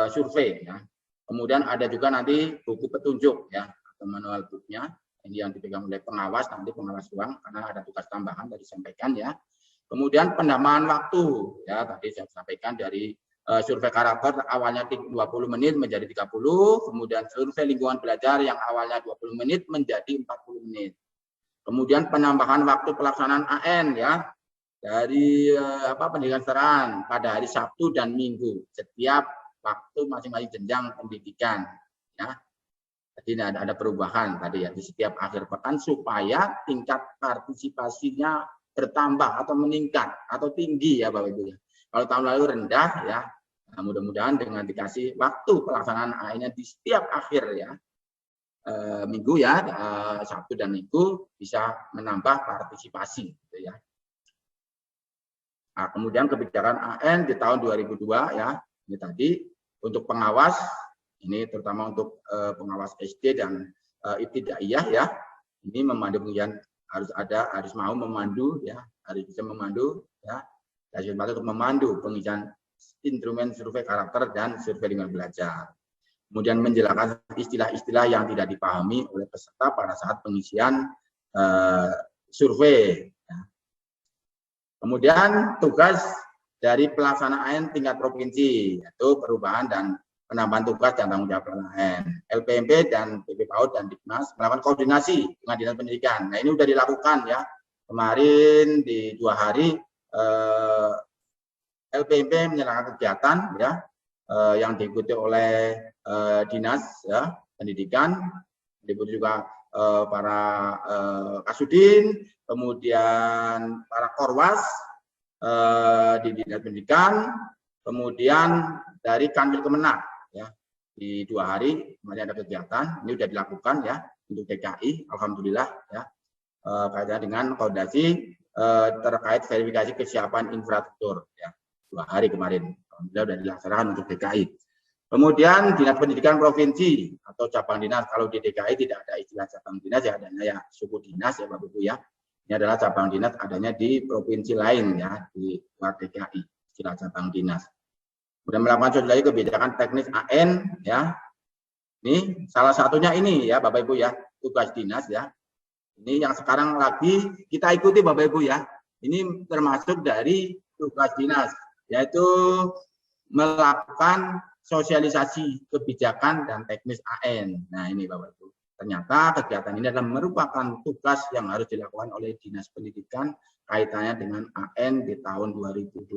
survei ya. Kemudian ada juga nanti buku petunjuk ya atau manual booknya ini yang dipegang oleh pengawas, nanti pengawas uang karena ada tugas tambahan tadi disampaikan ya. Kemudian penambahan waktu ya tadi saya sampaikan dari survei karakter awalnya 20 menit menjadi 30, kemudian survei lingkungan belajar yang awalnya 20 menit menjadi 40 menit. Kemudian penambahan waktu pelaksanaan AN ya dari pendidikan seteran pada hari Sabtu dan Minggu setiap waktu masing-masing jenjang pendidikan ya. Jadi ada perubahan tadi ya di setiap akhir pekan supaya tingkat partisipasinya bertambah atau meningkat atau tinggi ya Bapak Ibu ya. Kalau tahun lalu rendah ya, nah, mudah-mudahan dengan dikasih waktu pelaksanaan AN-nya di setiap akhir ya. Minggu ya, Sabtu dan Minggu bisa menambah partisipasi gitu ya. Nah, kemudian kebijakan AN di tahun 2002 ya, ini tadi untuk pengawas, ini terutama untuk pengawas SD dan ibtidaiyah ya, ini memandu kemudian harus mau memandu ya, harus bisa memandu ya, harus untuk memandu pengisian instrumen survei karakter dan survei lingkungan belajar. Kemudian menjelaskan istilah-istilah yang tidak dipahami oleh peserta pada saat pengisian survei. Kemudian tugas dari pelaksanaan tingkat provinsi, yaitu perubahan dan penambahan tugas dan tanggung jawab PLN. LPMP dan PP PAUD dan Diknas melakukan koordinasi dengan Dinas Pendidikan. Nah, ini sudah dilakukan ya. Kemarin di 2 hari LPMP menyelenggarakan kegiatan ya yang diikuti oleh Dinas ya, Pendidikan, diikuti juga para Kasudin, kemudian para Korwas di Dinas Pendidikan, kemudian dari Kanwil Kemenak ya. Di 2 hari kemarin ada kegiatan, ini sudah dilakukan ya untuk DKI, alhamdulillah ya, kaitannya dengan koordinasi terkait verifikasi kesiapan infrastruktur ya. 2 hari kemarin, alhamdulillah sudah dilaksanakan untuk DKI. Kemudian Dinas Pendidikan Provinsi atau cabang dinas, kalau di DKI tidak ada istilah cabang dinas ya, adanya ya suku dinas ya Bapak Ibu ya. Ini adalah cabang dinas adanya di provinsi lain ya, di luar DKI, istilah cabang dinas. Kemudian melakukan sosialisasi kebijakan teknis AN ya. Ini salah satunya ini ya Bapak Ibu ya, tugas dinas ya. Ini yang sekarang lagi kita ikuti Bapak Ibu ya. Ini termasuk dari tugas dinas, yaitu melakukan sosialisasi kebijakan dan teknis AN. Nah ini Bapak Ibu, ternyata kegiatan ini adalah merupakan tugas yang harus dilakukan oleh Dinas Pendidikan kaitannya dengan AN di tahun 2022.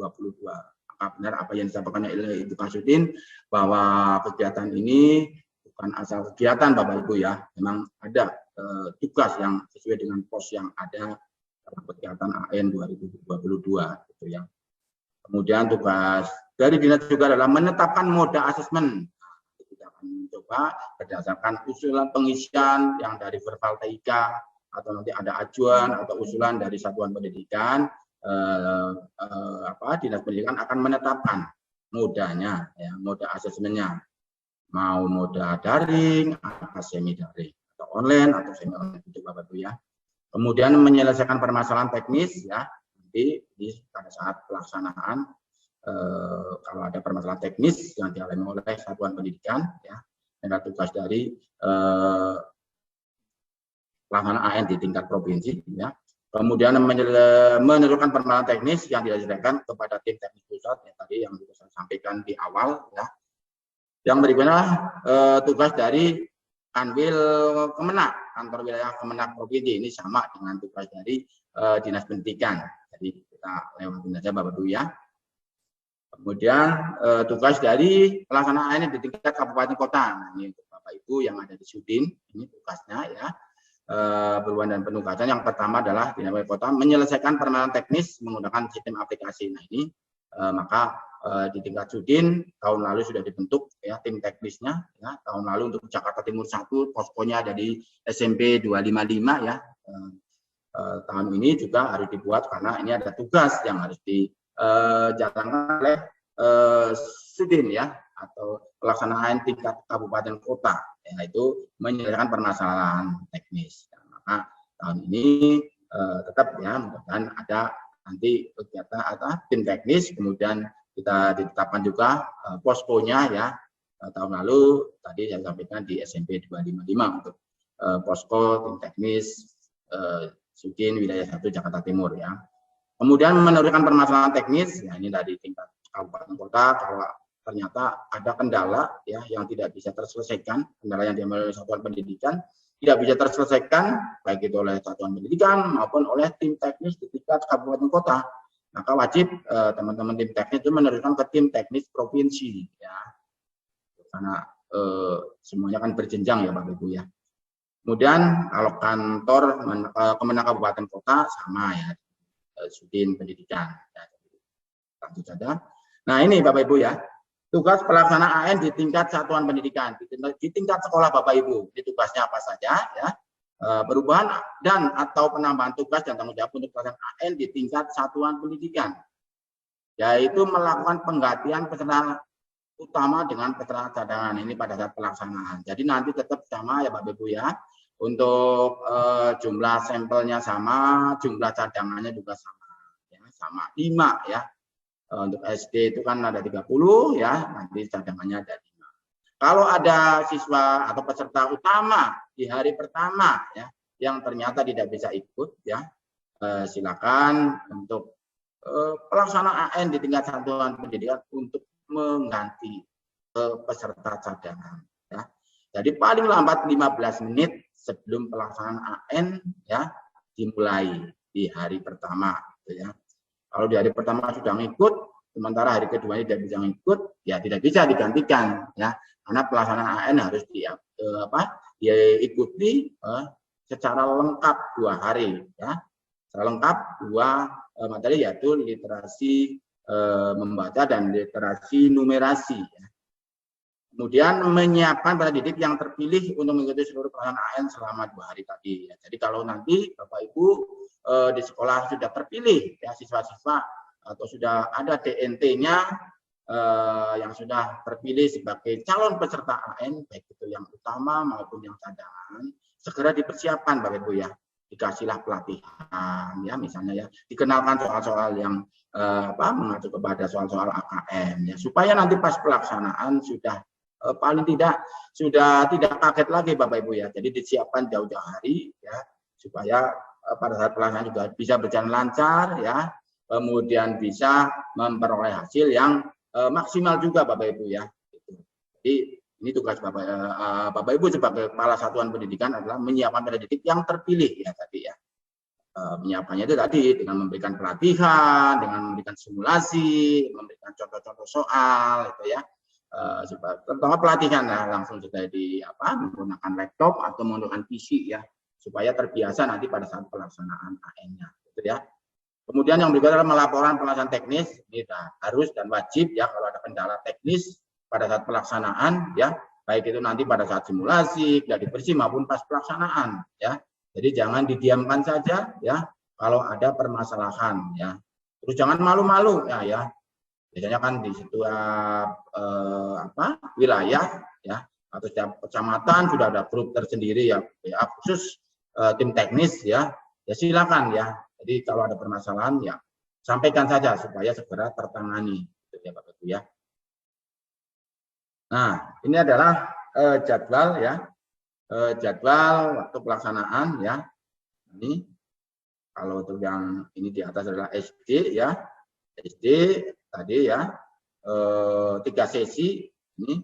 Apakah benar apa yang disampaikan oleh Ibu Kasudin bahwa kegiatan ini bukan asal kegiatan Bapak Ibu ya, memang ada tugas yang sesuai dengan pos yang ada dalam kegiatan AN 2022 gitu ya. Kemudian tugas dari dinas juga adalah menetapkan moda asesmen. Kita akan mencoba berdasarkan usulan pengisian yang dari verbal TIK atau nanti ada ajuan atau usulan dari satuan pendidikan. Dinas Pendidikan akan menetapkan modanya, ya, moda asesmennya, mau moda daring, atau semi daring, atau online atau semi online itu Bapak Ibu ya. Kemudian menyelesaikan permasalahan teknis ya, nanti pada saat pelaksanaan kalau ada permasalahan teknis yang dialami oleh satuan pendidikan ya, adalah tugas dari pelaksanaan AN di tingkat provinsi ya. Kemudian menentukan permasalahan teknis yang diserahkan kepada tim teknis pusat ya, tadi yang sudah saya sampaikan di awal ya. Yang berikutnya tugas dari Kanwil Kemenak, kantor wilayah Kemenak provinsi, ini sama dengan tugas dari Dinas Pendidikan. Jadi kita lewatin saja Bapak Ibu ya. Kemudian tugas dari pelaksanaan ini di tingkat kabupaten kota. Nah, ini untuk Bapak Ibu yang ada di Sudin, ini tugasnya ya. Berhubungan dan penugasan yang pertama adalah di kota menyelesaikan permasalahan teknis menggunakan sistem aplikasi. Nah ini maka di tingkat Sudin tahun lalu sudah dibentuk ya tim teknisnya ya. Tahun lalu untuk Jakarta Timur 1 poskonya ada di SMP 255 ya. Tahun ini juga harus dibuat karena ini ada tugas yang harus dijalankan oleh Sudin ya, atau pelaksanaan tingkat kabupaten kota, yaitu menyelesaikan permasalahan teknis. Nah, maka tahun ini tetap ya, mudah-mudahan ada nanti kegiatan atau tim teknis, kemudian kita ditetapkan juga poskonya ya. Tahun lalu tadi saya sampaikan di SMP 255 untuk posko tim teknis Sudin wilayah 1 Jakarta Timur ya. Kemudian menurunkan permasalahan teknis, ya ini dari tingkat kabupaten kota, kalau ternyata ada kendala ya yang tidak bisa terselesaikan, kendala yang diambil oleh satuan pendidikan tidak bisa terselesaikan baik itu oleh satuan pendidikan maupun oleh tim teknis di tingkat kabupaten kota, maka wajib teman-teman tim teknis itu menurunkan ke tim teknis provinsi ya, karena semuanya kan berjenjang ya Bapak Ibu ya. Kemudian kalau kantor Kemenak kabupaten kota sama ya, Sudin Pendidikan. Lanjut saja. Nah ini Bapak Ibu ya, tugas pelaksana AN di tingkat satuan pendidikan, di tingkat sekolah Bapak Ibu. Ini tugasnya apa saja ya? Perubahan dan atau penambahan tugas dan tanggung jawab untuk pelaksanaan AN di tingkat satuan pendidikan, yaitu melakukan penggantian peserta utama dengan peserta cadangan ini pada saat pelaksanaan. Jadi nanti tetap sama ya Bapak Ibu ya. Untuk jumlah sampelnya sama, jumlah cadangannya juga sama, ya, sama 5 ya. Untuk SD itu kan ada 30 ya, nanti cadangannya ada 5. Kalau ada siswa atau peserta utama di hari pertama ya yang ternyata tidak bisa ikut ya, silakan untuk pelaksanaan AN di tingkat satuan pendidikan untuk mengganti peserta cadangan ya. Jadi paling lambat 15 menit sebelum pelaksanaan AN ya dimulai di hari pertama gitu ya. Kalau di hari pertama sudah ngikut, sementara hari kedua tidak bisa ngikut, ya tidak bisa digantikan ya, karena pelaksanaan AN harus diikuti secara lengkap 2 hari ya, secara lengkap 2 materi yaitu literasi membaca dan literasi numerasi. Ya. Kemudian menyiapkan para didik yang terpilih untuk mengikuti seluruh pelaksanaan AN selama 2 hari tadi. Ya. Jadi kalau nanti Bapak Ibu di sekolah sudah terpilih ya siswa-siswa atau sudah ada DNT-nya yang sudah terpilih sebagai calon peserta AN, baik itu yang utama maupun yang cadangan, segera dipersiapkan Bapak Ibu ya. Dikasihlah pelatihan ya, misalnya ya, dikenalkan soal-soal yang mengacu kepada soal-soal AKM ya, supaya nanti pas pelaksanaan sudah paling tidak sudah tidak kaget lagi Bapak Ibu ya. Jadi disiapkan jauh-jauh hari ya, supaya pada saat pelaksanaan juga bisa berjalan lancar ya, kemudian bisa memperoleh hasil yang maksimal juga Bapak Ibu ya. Jadi ini tugas Bapak Ibu sebagai kepala satuan pendidikan adalah menyiapkan para didik yang terpilih ya tadi ya. Menyiapkannya itu tadi dengan memberikan pelatihan, dengan memberikan simulasi, memberikan contoh-contoh soal itu ya. Terutama pelatihan ya, langsung sudah menggunakan laptop atau menggunakan PC ya, supaya terbiasa nanti pada saat pelaksanaan AN-nya gitu ya. Kemudian yang berikutnya adalah melaporkan pelaksanaan teknis, ini harus dan wajib ya kalau ada kendala teknis pada saat pelaksanaan ya, baik itu nanti pada saat simulasi, gladi bersih maupun pas pelaksanaan ya. Jadi jangan didiamkan saja ya kalau ada permasalahan ya. Terus jangan malu-malu ya. Biasanya kan di setiap wilayah ya atau setiap kecamatan sudah ada grup tersendiri ya khusus tim teknis ya. Ya silakan ya. Jadi kalau ada permasalahan ya sampaikan saja supaya segera tertangani gitu ya Bapak Ibu ya. Nah, ini adalah jadwal ya. Jadwal waktu pelaksanaan ya. Ini kalau untuk yang ini di atas adalah SD ya. SD tadi ya 3 sesi ini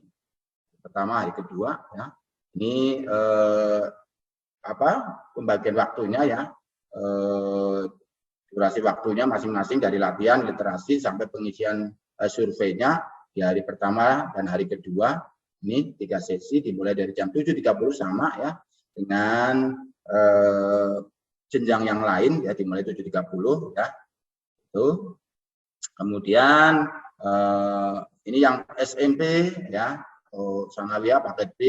pertama hari kedua ya. Ini pembagian waktunya ya. Durasi waktunya masing-masing dari latihan literasi sampai pengisian surveinya di hari pertama dan hari kedua. Ini 3 sesi dimulai dari jam 7.30 sama ya dengan jenjang yang lain ya dimulai 7.30 ya. Itu. Kemudian ini yang SMP ya, Sanawiyah paket B,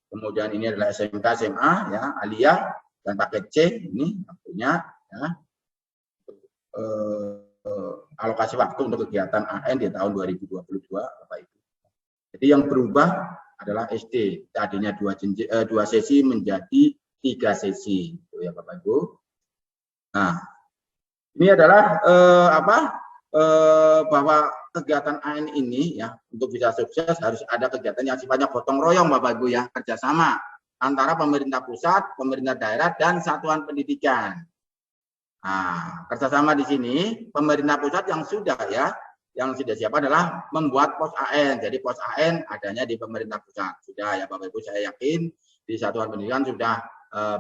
kemudian ini adalah SMK SMA ya, Aliyah dan paket C ini waktunya ya. Alokasi waktu untuk kegiatan AN di tahun 2022 Bapak Ibu. Jadi yang berubah adalah SD, tadinya 2 sesi menjadi 3 sesi gitu ya Bapak Ibu. Nah, ini adalah bahwa kegiatan AN ini ya untuk bisa sukses harus ada kegiatan yang sifatnya gotong royong Bapak Ibu ya, kerjasama antara pemerintah pusat, pemerintah daerah dan satuan pendidikan. Nah, kerjasama di sini pemerintah pusat yang sudah siap adalah membuat pos AN. Jadi pos AN adanya di pemerintah pusat sudah ya Bapak Ibu, saya yakin di satuan pendidikan sudah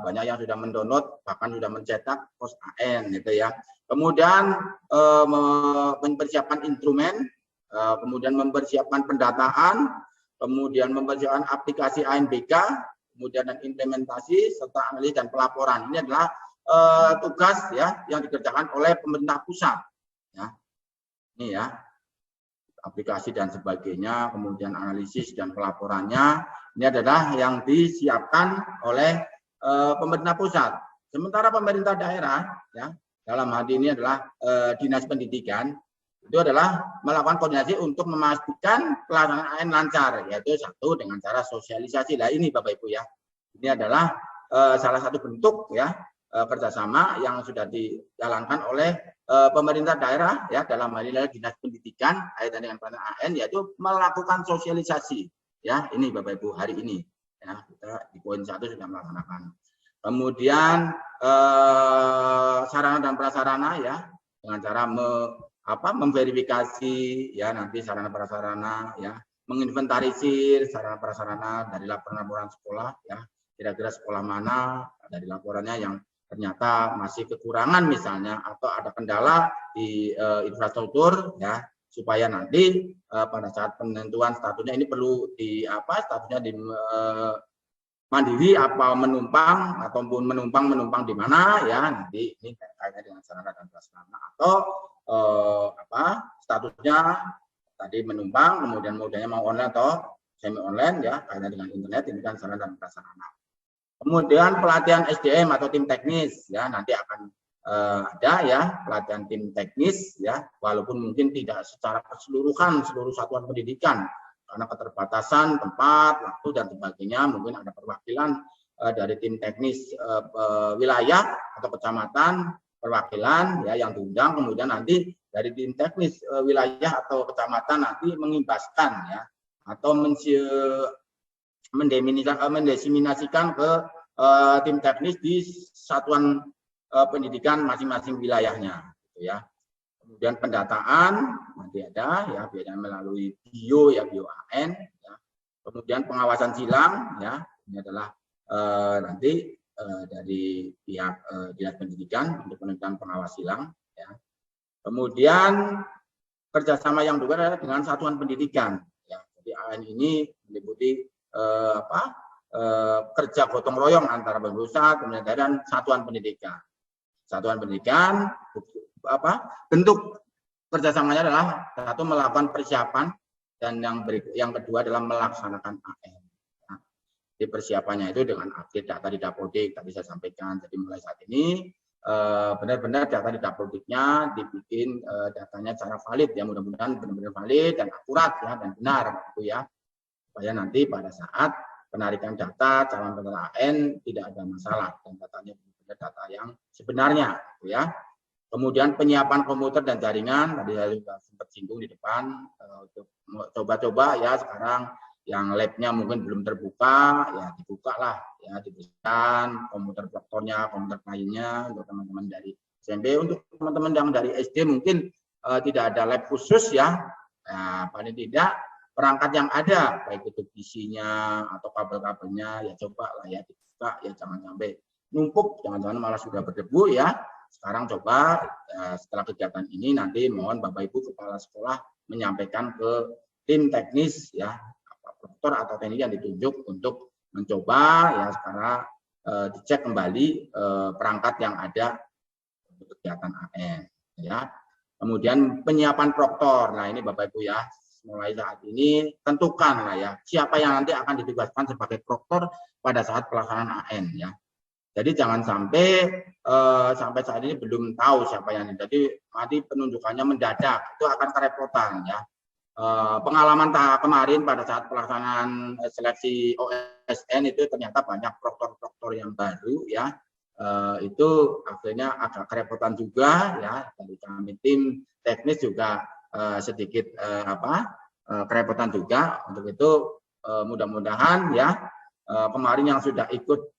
banyak yang sudah mendownload bahkan sudah mencetak pos AN gitu ya. Kemudian mempersiapkan instrumen, kemudian mempersiapkan pendataan, kemudian mempersiapkan aplikasi ANBK, kemudian dan implementasi serta analisis dan pelaporan. Ini adalah tugas ya yang dikerjakan oleh pemerintah pusat ya. Ini ya aplikasi dan sebagainya, kemudian analisis dan pelaporannya ini adalah yang disiapkan oleh pemerintah pusat. Sementara pemerintah daerah ya dalam hal ini adalah Dinas Pendidikan itu adalah melakukan koordinasi untuk memastikan pelaksanaan AN lancar, yaitu satu dengan cara sosialisasi. Nah ini Bapak Ibu ya, ini adalah salah satu bentuk ya kerjasama yang sudah dijalankan oleh pemerintah daerah ya, dalam hal ini Dinas Pendidikan kaitan dengan pelaksanaan AN, yaitu melakukan sosialisasi ya. Ini Bapak Ibu hari ini ya, kita di poin 1 sudah melaksanakan. Kemudian sarana dan prasarana ya, dengan cara memverifikasi ya nanti sarana prasarana ya, menginventarisir sarana prasarana dari laporan-laporan sekolah ya, kira-kira sekolah mana dari laporannya yang ternyata masih kekurangan misalnya, atau ada kendala di infrastruktur ya, supaya nanti pada saat penentuan statusnya ini perlu statusnya di mandiri apa menumpang, ataupun menumpang di mana ya, nanti ini kaitannya dengan sarana dan prasarana, atau statusnya tadi menumpang, kemudian modalnya mau online atau semi online ya, kaitannya dengan internet, ini kan sarana dan prasarana. Kemudian pelatihan SDM atau tim teknis ya, nanti akan ada ya pelatihan tim teknis ya, walaupun mungkin tidak secara keseluruhan seluruh satuan pendidikan karena keterbatasan tempat, waktu dan sebagainya, mungkin ada perwakilan dari tim teknis wilayah atau kecamatan, perwakilan ya yang diundang, kemudian nanti dari tim teknis wilayah atau kecamatan nanti mengimbaskan ya, atau mendesimasikan ke tim teknis di satuan pendidikan masing-masing wilayahnya gitu ya. Kemudian pendataan nanti ada ya, biasanya melalui bio AN ya. Kemudian pengawasan silang ya, ini adalah nanti dari pihak Dinas Pendidikan untuk penentuan pengawas silang ya. Kemudian kerjasama yang juga adalah dengan satuan pendidikan ya. Jadi AN ini meliputi kerja gotong royong antara pusat, kemudian dan satuan pendidikan. Satuan pendidikan bentuk kerjasamanya adalah satu melakukan persiapan, dan yang kedua adalah melaksanakan AN. Nah, di persiapannya itu dengan update data di Dapodik tadi saya sampaikan. Jadi mulai saat ini benar-benar data di Dapodiknya dibikin datanya secara valid ya, mudah-mudahan benar-benar valid dan akurat ya, dan benar gitu ya, supaya nanti pada saat penarikan data calon peserta AN tidak ada masalah dan datanya benar-benar data yang sebenarnya gitu ya. Kemudian penyiapan komputer dan jaringan, tadi saya juga sempat singgung di depan, untuk coba-coba ya, sekarang yang labnya mungkin belum terbuka, ya dibuka lah, ya diberikan komputer doktornya, komputer lainnya untuk teman-teman dari SMP. Untuk teman-teman yang dari SD mungkin tidak ada lab khusus ya, nah, paling tidak perangkat yang ada, baik itu PC-nya atau kabel-kabelnya, ya coba lah ya dibuka, ya jangan sampai numpuk, jangan-jangan malah sudah berdebu ya. Sekarang coba setelah kegiatan ini nanti mohon Bapak Ibu Kepala Sekolah menyampaikan ke tim teknis ya, dokter atau teknik yang ditunjuk untuk mencoba ya sekarang dicek kembali perangkat yang ada untuk kegiatan AN ya. Kemudian penyiapan proktor. Nah ini Bapak Ibu ya, mulai saat ini tentukan lah ya siapa yang nanti akan ditugaskan sebagai proktor pada saat pelaksanaan AN ya. Jadi jangan sampai saat ini belum tahu siapa yang ini. Jadi nanti penunjukannya mendadak, itu akan kerepotan ya. Pengalaman kemarin pada saat pelaksanaan seleksi OSN itu ternyata banyak proktor-proktor yang baru ya. Itu akhirnya agak kerepotan juga ya. Dari kami tim teknis juga sedikit kerepotan juga. Untuk itu mudah-mudahan ya kemarin yang sudah ikut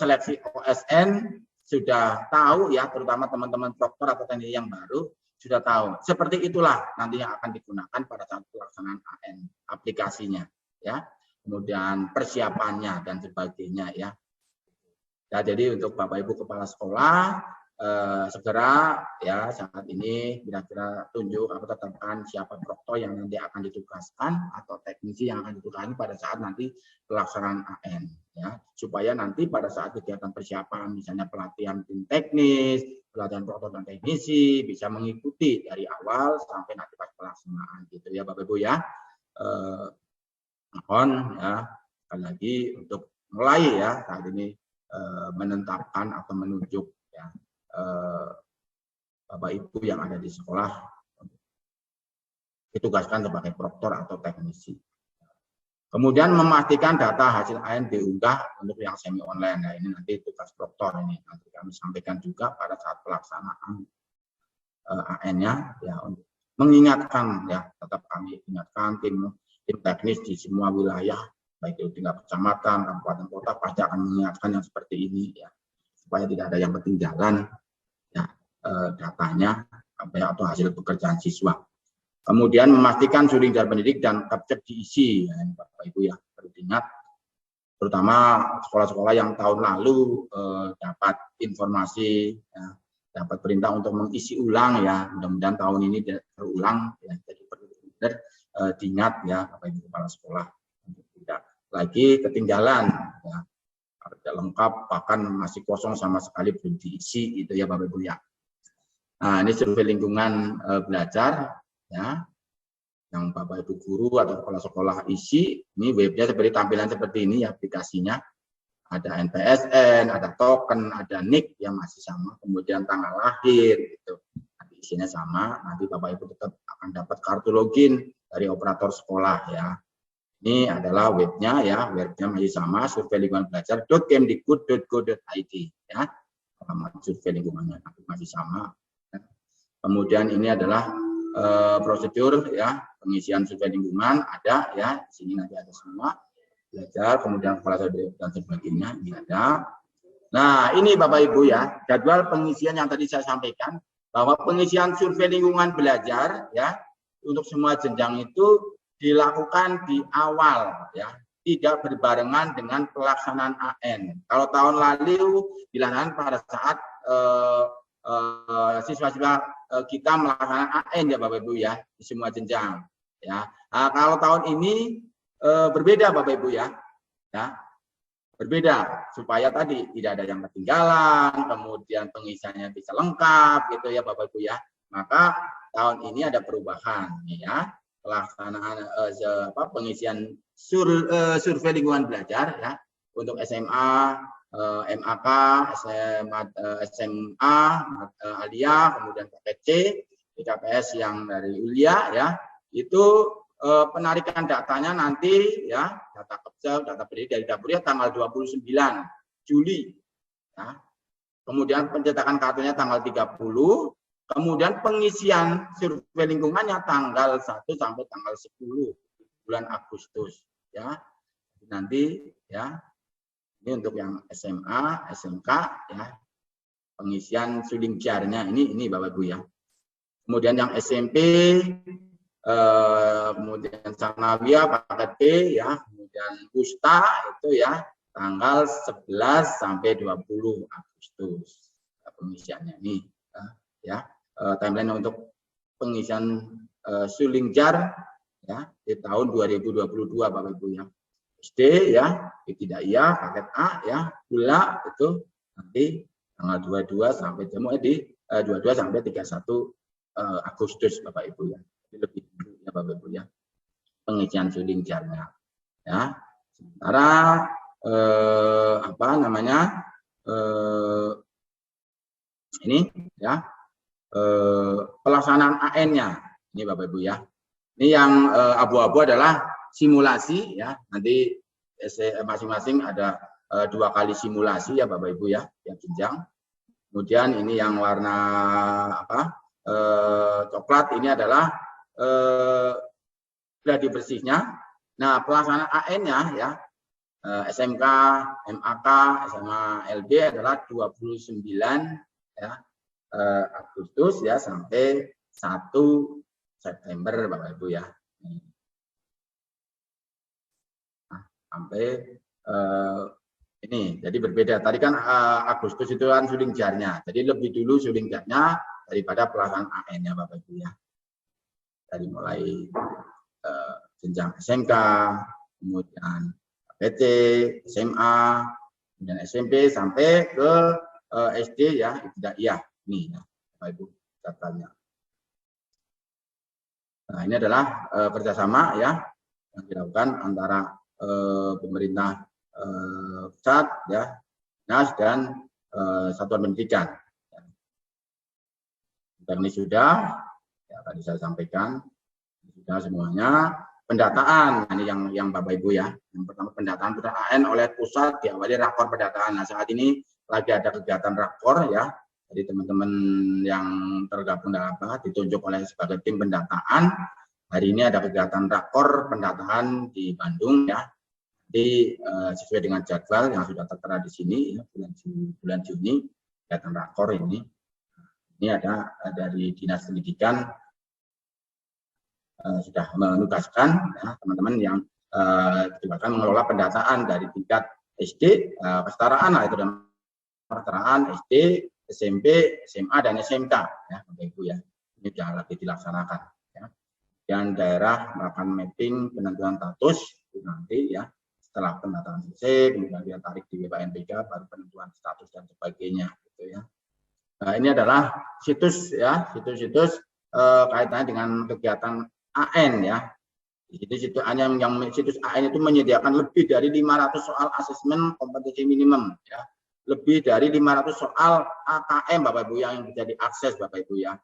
seleksi OSN sudah tahu ya, terutama teman-teman proktor atau teknik yang baru sudah tahu. Seperti itulah nanti yang akan digunakan pada saat pelaksanaan AN, aplikasinya ya, kemudian persiapannya dan sebagainya ya. Nah, jadi untuk Bapak Ibu Kepala Sekolah segera ya saat ini kira-kira tunjuk atau tetapkan siapa proktor yang nanti akan ditugaskan atau teknisi yang akan ditugaskan pada saat nanti pelaksanaan AN ya, supaya nanti pada saat kegiatan persiapan misalnya pelatihan tim teknis, pelatihan proktor dan teknisi bisa mengikuti dari awal sampai nanti pas pelaksanaan gitu ya Bapak Ibu ya. Mohon ya sekali lagi untuk mulai ya saat ini menetapkan atau menunjuk ya Bapak Ibu yang ada di sekolah ditugaskan sebagai proktor atau teknisi. Kemudian memastikan data hasil AN diunggah untuk yang semi online. Nah, ini nanti tugas proktor ini nanti kami sampaikan juga pada saat pelaksanaan AN-nya ya, untuk mengingatkan ya, tetap kami ingatkan tim teknis di semua wilayah baik itu tingkat kecamatan, kabupaten, kota pasti akan mengingatkan yang seperti ini ya, supaya tidak ada yang ketinggalan ya datanya atau hasil pekerjaan siswa. Kemudian memastikan suling jar pendidik dan capture diisi, ya, Bapak Ibu ya, perlu diingat, terutama sekolah-sekolah yang tahun lalu dapat informasi, ya, dapat perintah untuk mengisi ulang ya, mudah-mudahan tahun ini terulang ya, jadi perlu diingat ya Bapak Ibu kepala sekolah untuk tidak lagi ketinggalan ya, tidak lengkap bahkan masih kosong sama sekali belum diisi itu ya Bapak Ibu ya. Nah, ini survei lingkungan belajar ya, yang Bapak Ibu guru atau kepala sekolah isi. Ini webnya seperti tampilan seperti ini ya, aplikasinya ada NPSN, ada token, ada NIK yang masih sama, kemudian tanggal lahir gitu, nanti isinya sama. Nanti Bapak Ibu tetap akan dapat kartu login dari operator sekolah ya. Ini adalah webnya ya, webnya masih sama, survei lingkungan belajar.kemdikbud.go.id ya, alamat survei lingkungannya masih sama. Kemudian ini adalah prosedur ya, pengisian survei lingkungan ada ya, di sini nanti ada semua, belajar, kemudian kepala sekolah dan sebagainya ini ada. Nah, ini Bapak Ibu ya, jadwal pengisian yang tadi saya sampaikan, bahwa pengisian survei lingkungan belajar ya untuk semua jenjang itu dilakukan di awal ya, tidak berbarengan dengan pelaksanaan AN. Kalau tahun lalu dilaksanakan pada saat siswa-siswa kita melaksanakan AN ya Bapak Ibu ya, di semua jenjang ya. Nah, kalau tahun ini berbeda Bapak Ibu ya, berbeda supaya tadi tidak ada yang ketinggalan, kemudian pengisiannya bisa lengkap gitu ya Bapak Ibu ya. Maka tahun ini ada perubahan ya, pelaksanaan pengisian survei lingkungan belajar ya untuk SMA, MAK, SMA, Aliyah, kemudian KPC, IKPS yang dari Ulia ya, itu penarikan datanya nanti ya, data Kepsel, data pendidik dari Dapurnya tanggal 29 Juli ya. Kemudian pencetakan kartunya tanggal 30, kemudian pengisian survei lingkungannya tanggal 1 sampai tanggal 10 bulan Agustus ya. Nanti ya, ini untuk yang SMA, SMK ya, pengisian suling jarnya ini Bapak Ibu ya. Kemudian yang SMP, kemudian Sanawiyah paket B ya, kemudian Usta itu ya tanggal 11 sampai 20 Agustus pengisiannya ini ya. Timeline untuk pengisian suling jar ya di tahun 2022 Bapak Ibu ya. SD ya, ibtidaiyah paket A ya, gula itu nanti tanggal 22 sampai di 22 sampai 31 Agustus Bapak Ibu ya. Lebih dulu ya Bapak Ibu ya, pengisian suling jarnya ya. Sementara ini ya pelaksanaan AN-nya ini Bapak Ibu ya. Ini yang abu-abu adalah simulasi ya, nanti masing-masing ada 2 kali simulasi ya Bapak Ibu ya, yang jenjang. Kemudian ini yang warna coklat ini adalah gladi bersihnya. Nah, pelaksanaan AN-nya ya, SMK, MAK, SMA LB adalah 29 ya, Agustus ya sampai 1 September Bapak Ibu ya. Nah, sampai ini jadi berbeda. Tadi kan Agustus itu kan suling jarnya. Jadi lebih dulu suling jarnya daripada pelaksanaan AN-nya Bapak Ibu ya. Dari mulai jenjang SMK, kemudian PT, SMA, kemudian SMP sampai ke SD ya, ibtidaiyah. Nih ya, Bapak Ibu datanya. Nah, ini adalah kerjasama ya yang dilakukan antara pemerintah pusat ya, dinas dan satuan pendidikan. Dan ini sudah ya, tadi saya sampaikan sudah semuanya. pendataan. Nah, ini yang Bapak Ibu ya. Yang pertama pendataan AN oleh pusat diawali rakor pendataan. Nah, saat ini lagi ada kegiatan rakor ya. Jadi teman-teman yang tergabung dalam apa ditunjuk oleh sebagai tim pendataan. Hari ini ada kegiatan rakor pendataan di Bandung ya. Jadi sesuai dengan jadwal yang sudah tertera di sini ya, bulan Juni kegiatan rakor ini. Ini ada dari Dinas Pendidikan sudah menugaskan ya, teman-teman yang akan mengelola pendataan dari tingkat SD, kesetaraan lah itu dan kesetaraan SD, SMP, SMA dan SMK ya Bapak Ibu ya. Ini sudah lagi dilaksanakan ya. Dan daerah melakukan mapping penentuan status nanti ya. Setelah pendataan selesai, kemudian dia tarik di WPNPK, baru penentuan status dan sebagainya gitu ya. Nah, ini adalah situs ya, situs-situs kaitannya dengan kegiatan AN ya. Di situ yang situs AN itu menyediakan lebih dari 500 soal asesmen kompetensi minimum ya. Lebih dari 500 soal AKM Bapak Ibu yang bisa diakses Bapak Ibu ya.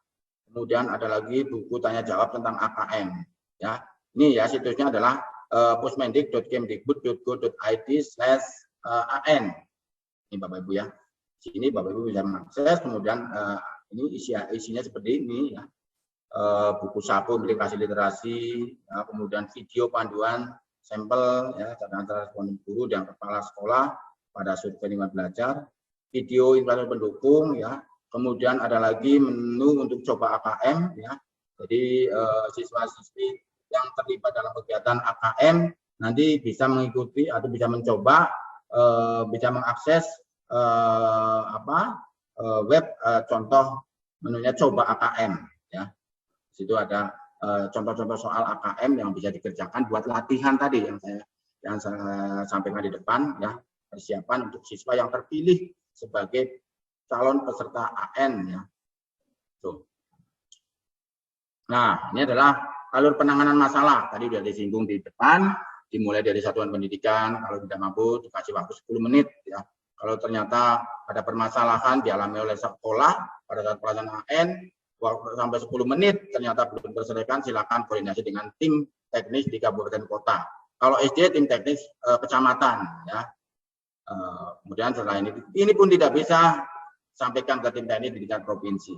Kemudian ada lagi buku tanya jawab tentang AKM ya. Ini ya situsnya adalah pusmendik.kemdikbud.go.id/an. Ini Bapak Ibu ya. Sini Bapak Ibu bisa mengakses. Kemudian ini isinya seperti ini ya. Buku saku aplikasi literasi, ya, kemudian video panduan sampel ya catatan respon guru dan kepala sekolah pada survei lingkungan belajar, video infrastruktur pendukung ya. Kemudian ada lagi menu untuk coba AKM ya. Jadi siswa-siswi yang terlibat dalam kegiatan AKM nanti bisa mengikuti atau bisa mencoba bisa mengakses web contoh menunya coba AKM ya. Di situ ada contoh-contoh soal AKM yang bisa dikerjakan buat latihan tadi yang saya sampaikan di depan ya, persiapan untuk siswa yang terpilih sebagai calon peserta AN ya. Tuh. Nah, ini adalah alur penanganan masalah. Tadi sudah disinggung di depan, dimulai dari satuan pendidikan, kalau tidak mampu dikasih waktu 10 menit ya. Kalau ternyata ada permasalahan dialami oleh sekolah pada saat pelaksanaan AN sampai 10 menit ternyata belum terselesaikan, silakan koordinasi dengan tim teknis di kabupaten kota. Kalau SD tim teknis kecamatan ya. Kemudian setelah ini pun tidak bisa sampaikan ke tim teknis di tingkat provinsi.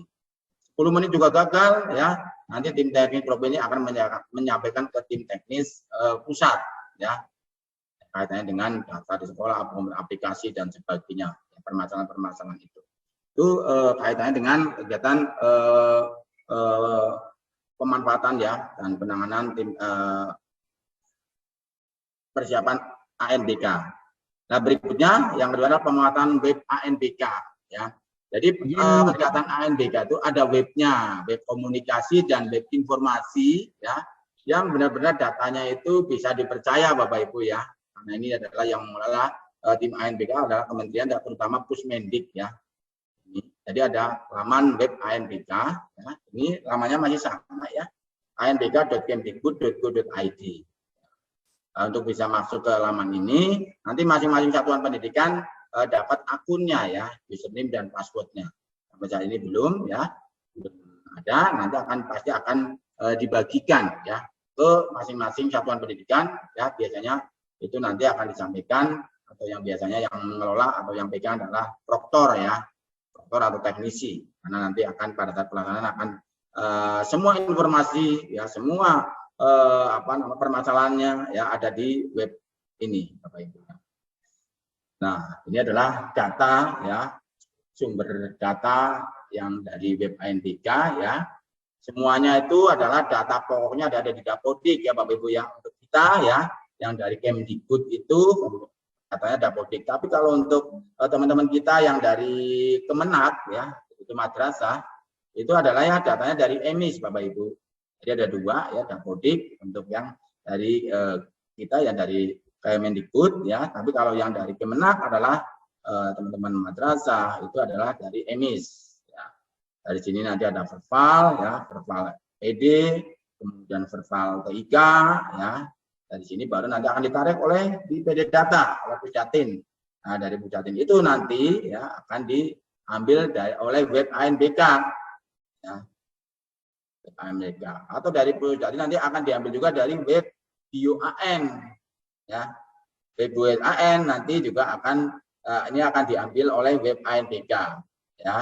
10 menit juga gagal ya. Nanti tim teknis provinsi akan menyampaikan ke tim teknis pusat ya. Kaitannya dengan data di sekolah, aplikasi dan sebagainya, permasalahan-permasalahan itu. Itu kaitannya dengan kegiatan pemanfaatan ya dan penanganan tim persiapan ANBK. Nah berikutnya yang kedua adalah pemanfaatan web ANBK ya. Jadi kegiatan ANBK itu ada webnya, web komunikasi dan web informasi ya, yang benar-benar datanya itu bisa dipercaya Bapak Ibu ya. Karena ini adalah yang mengelola tim ANBK adalah kementerian dan terutama Pusmendik ya. Jadi ada laman web ANBK, ya. Ini lamanya masih sama ya, anbk.kemdikbud.go.id. Untuk bisa masuk ke laman ini, nanti masing-masing satuan pendidikan dapat akunnya ya, username dan passwordnya. Sampai saat ini belum ya, belum ada. Nanti pasti akan dibagikan ya ke masing-masing satuan pendidikan ya. Biasanya itu nanti akan disampaikan atau yang biasanya yang mengelola atau yang pegang adalah proktor ya. Atau teknisi, karena nanti akan pada saat pelaksanaan akan semua informasi ya, semua permasalahannya ya ada di web ini Bapak Ibu. Nah, ini adalah data ya, sumber data yang dari web ANBK ya. Semuanya itu adalah data pokoknya ada di Dapodik ya Bapak Ibu ya, untuk kita ya yang dari Kemdikbud itu katanya Dapodik. Tapi kalau untuk teman-teman kita yang dari Kemenak ya, itu madrasah, itu adalah ya datanya dari EMIS Bapak Ibu. Jadi ada dua ya, Dapodik untuk yang dari kita yang dari Kemendikbud ya. Tapi kalau yang dari Kemenak adalah teman-teman madrasah itu adalah dari EMIS. Ya. Dari sini nanti ada verbal ya, verbal PD, kemudian verbal TIK ya. Dari sini baru nanti akan ditarik oleh di PD Data oleh Pusdatin. Nah dari Pusdatin itu nanti ya akan diambil oleh web ANBK ya. Web ANBK atau dari Pusdatin nanti akan diambil juga dari web BioAN ya. BioAN nanti juga akan ini akan diambil oleh web ANBK ya.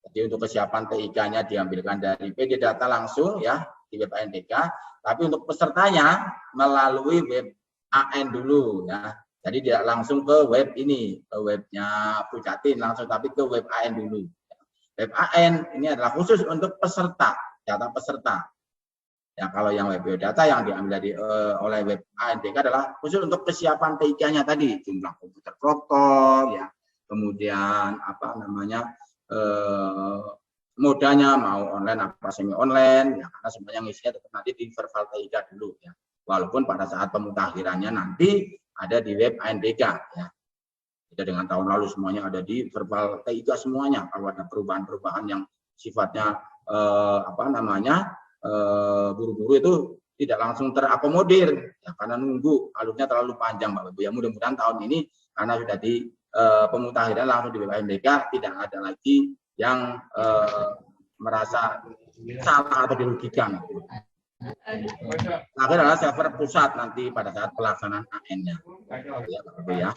Jadi untuk kesiapan TIK-nya diambilkan dari PD data langsung ya di web ANBK, tapi untuk pesertanya melalui web AN dulu ya. Jadi tidak langsung ke web ini, ke webnya Pujatin langsung, tapi ke web AN dulu. Web AN ini adalah khusus untuk peserta, data peserta. Ya, kalau yang web biodata yang diambil dari oleh web ANBK adalah khusus untuk kesiapan TIK-nya tadi, jumlah komputer protokol, ya, kemudian apa namanya modanya mau online apa semi online, ya, karena semuanya ngisinya tetap nanti di verbal TIK dulu, ya, walaupun pada saat pemutakhirannya nanti ada di web ANBK, ya. Tidak dengan tahun lalu semuanya ada di verbal TIK semuanya. Kalau ada perubahan-perubahan yang sifatnya apa namanya buru-buru itu tidak langsung terakomodir ya, karena nunggu alurnya terlalu panjang Bapak Ibu ya. Mudah-mudahan tahun ini karena sudah di pemutakhiran langsung di BPMDK tidak ada lagi yang merasa salah atau dirugikan. Akhir adalah server pusat nanti pada saat pelaksanaan AN-nya ya Bapak Ibu ya.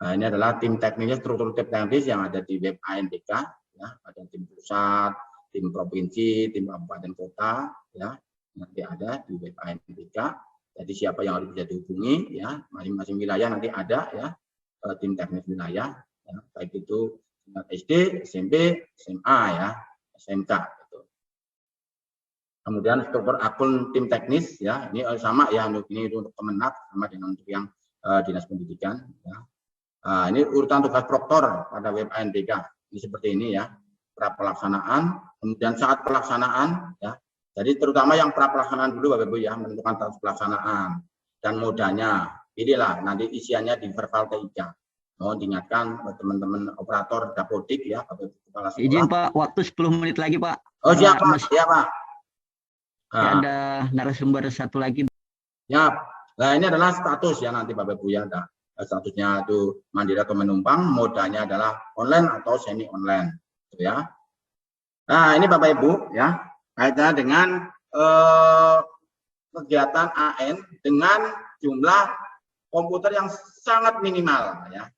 Nah, ini adalah tim teknisnya, struktur tim teknis yang ada di web ANBK ya, ada tim pusat, tim provinsi, tim kabupaten kota, ya nanti ada di web ANBK. Jadi siapa yang harus bisa dihubungi, ya masing-masing wilayah nanti ada ya tim teknis wilayah, ya, baik itu SD, SMP, SMA, ya SMK. Gitu. Kemudian struktur akun tim teknis, ya ini sama ya, ini untuk Kemenak sama dengan untuk yang dinas pendidikan. Ya. Nah, ini urutan tugas proktor pada web ANBK. Ini seperti ini ya. Pra pelaksanaan, kemudian saat pelaksanaan ya. Jadi terutama yang pra pelaksanaan dulu Bapak Ibu ya, menentukan status pelaksanaan dan modanya. Inilah nanti isiannya di verbal TIK. Mohon diingatkan teman-teman operator Dapodik ya, Bapak Ibu kepala sekolah. Izin Pak, waktu 10 menit lagi Pak. Oh siap Pak, siap Pak. Nah, ada narasumber satu lagi. Ya, nah ini adalah status ya nanti Bapak Ibu ya. Ada statusnya itu mandiri atau menumpang, modanya adalah online atau semi online. Ya. Nah, ini Bapak Ibu ya, kaitannya dengan kegiatan AN dengan jumlah komputer yang sangat minimal ya.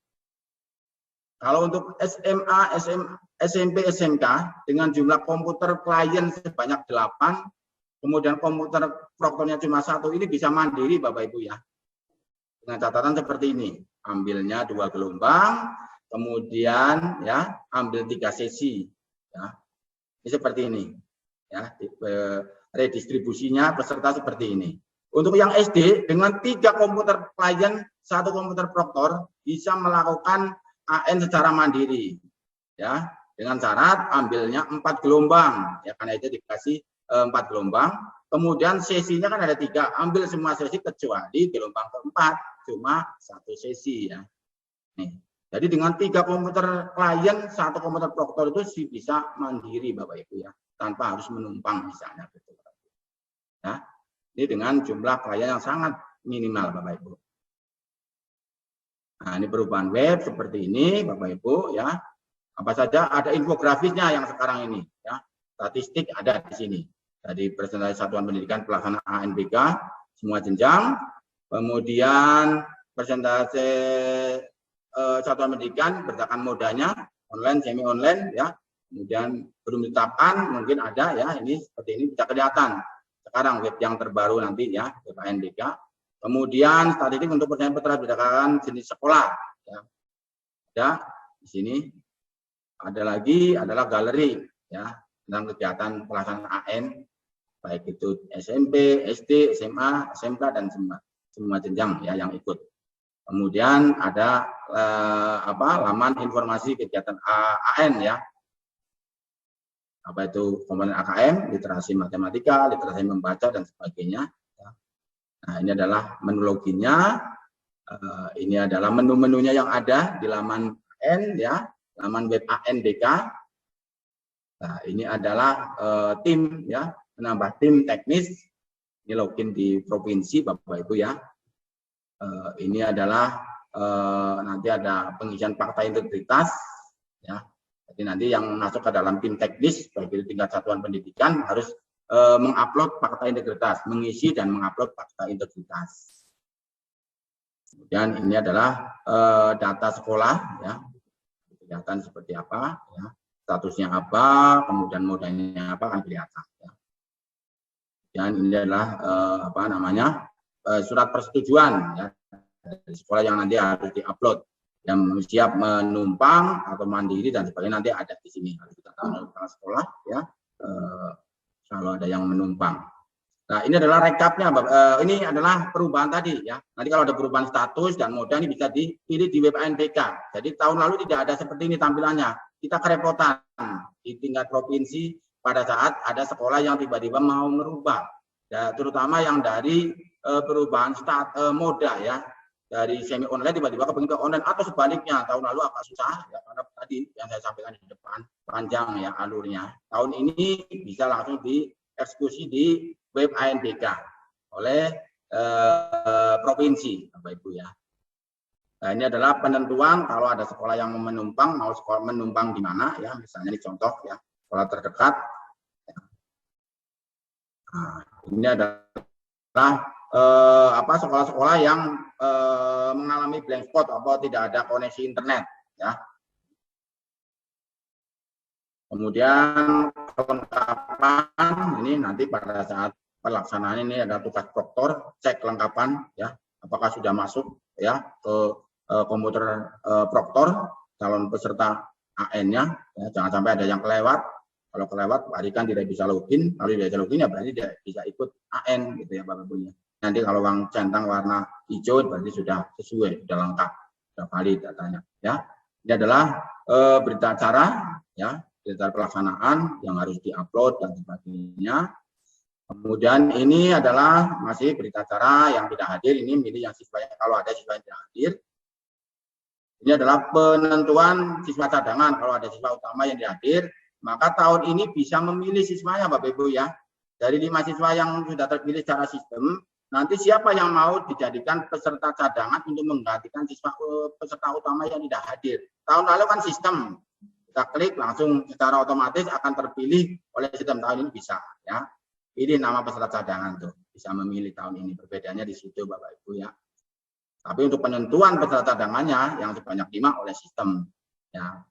Kalau untuk SMA, SMP, SMK dengan jumlah komputer klien sebanyak 8, kemudian komputer proktornya cuma 1, ini bisa mandiri Bapak Ibu ya. Dengan catatan seperti ini, ambilnya 2 gelombang, kemudian ya ambil 3 sesi ya. Ini seperti ini ya, redistribusinya peserta seperti ini. Untuk yang SD dengan 3 komputer klien, 1 komputer proktor bisa melakukan AN secara mandiri ya, dengan syarat ambilnya 4 gelombang ya, karena itu dikasih 4 gelombang. Kemudian sesinya kan ada 3, ambil semua sesi kecuali gelombang keempat cuma 1 sesi ya. Nih. Jadi dengan 3 komputer klien, 1 komputer proktor itu sih bisa mandiri Bapak Ibu ya, tanpa harus menumpang misalnya gitu. Ya. Ini dengan jumlah klien yang sangat minimal Bapak Ibu. Nah, ini perubahan web seperti ini Bapak Ibu ya. Apa saja ada infografisnya yang sekarang ini ya. Statistik ada di sini. Jadi presentasi satuan pendidikan pelaksana ANBK semua jenjang. Kemudian presentasi satuan pendidikan berdasarkan modanya online, semi online ya. Kemudian belum ditetapkan mungkin ada ya, ini seperti ini bisa kelihatan sekarang web yang terbaru nanti ya, web ANBK. Kemudian statistik untuk pertanyaan berdasarkan jenis sekolah ya. Ada di sini. Ada lagi adalah galeri ya tentang kegiatan pelaksanaan AN baik itu SMP, SD, SMA, SMK dan semua jenjang ya yang ikut. Kemudian ada laman informasi kegiatan AN ya. Apa itu komponen AKM, literasi matematika, literasi membaca dan sebagainya. Nah, ini adalah menu loginnya. Ini adalah menu-menunya yang ada di laman AN ya, laman web ANBK. Nah, ini adalah tim ya, menambah tim teknis. Ini login di provinsi Bapak Ibu ya. Ini adalah nanti ada pengisian fakta integritas ya. Jadi nanti yang masuk ke dalam tim teknis baik itu tingkat satuan pendidikan harus mengupload fakta integritas, mengisi dan mengupload fakta integritas. Kemudian ini adalah data sekolah, ya, kelihatan seperti apa, ya, statusnya apa, kemudian modalnya apa, kan kelihatan. Ya. Dan ini adalah surat persetujuan, ya, dari sekolah yang nanti harus diupload, yang siap menumpang atau mandiri dan sebagainya, nanti ada di sini. Harus kita tahu oleh sekolah, ya, kalau ada yang menumpang. Nah, ini adalah rekapnya, ini adalah perubahan tadi, ya. Nanti kalau ada perubahan status dan moda ini bisa dipilih di web ANPK. Jadi tahun lalu tidak ada seperti ini tampilannya. Kita kerepotan di tingkat provinsi pada saat ada sekolah yang tiba-tiba mau merubah, ya, terutama yang dari perubahan moda, ya, dari semi online tiba-tiba ke online atau sebaliknya. Tahun lalu agak susah, ya, karena tadi yang saya sampaikan di depan panjang, ya, alurnya. Tahun ini bisa langsung dieksekusi di web ANPK oleh provinsi, Bapak Ibu, ya. Nah, ini adalah penentuan kalau ada sekolah yang menumpang, mau sekolah menumpang di mana, ya, misalnya di contoh, ya, sekolah terdekat. Nah, ini adalah sekolah-sekolah yang mengalami blank spot atau tidak ada koneksi internet, ya. Kemudian kelengkapan ini nanti pada saat pelaksanaan ini ada tugas proktor, cek kelengkapan, ya, apakah sudah masuk, ya, ke komputer proktor calon peserta AN-nya, ya, jangan sampai ada yang kelewat. Kalau kelewat, Pak Arikan tidak bisa login, kalau tidak bisa login ya berarti tidak bisa ikut AN, gitu, ya, Bapak Ibu. Nanti kalau uang centang warna hijau berarti sudah sesuai, sudah lengkap, sudah valid datanya, ya. Ini adalah berita acara, ya, berita pelaksanaan yang harus diupload dan sebagainya. Kemudian ini adalah masih berita acara yang tidak hadir, ini milih yang siswa, kalau ada siswa yang tidak hadir. Ini adalah penentuan siswa cadangan, kalau ada siswa utama yang tidak hadir, maka tahun ini bisa memilih siswanya, Bapak Ibu, ya. Dari 5 siswa yang sudah terpilih secara sistem, nanti siapa yang mau dijadikan peserta cadangan untuk menggantikan siswa peserta utama yang tidak hadir. Tahun lalu kan sistem, kita klik langsung secara otomatis akan terpilih oleh sistem. Tahun ini bisa, ya. Pilih nama peserta cadangan tuh, bisa memilih tahun ini. Perbedaannya di situ, Bapak Ibu, ya. Tapi untuk penentuan peserta cadangannya yang sebanyak 5 oleh sistem, ya.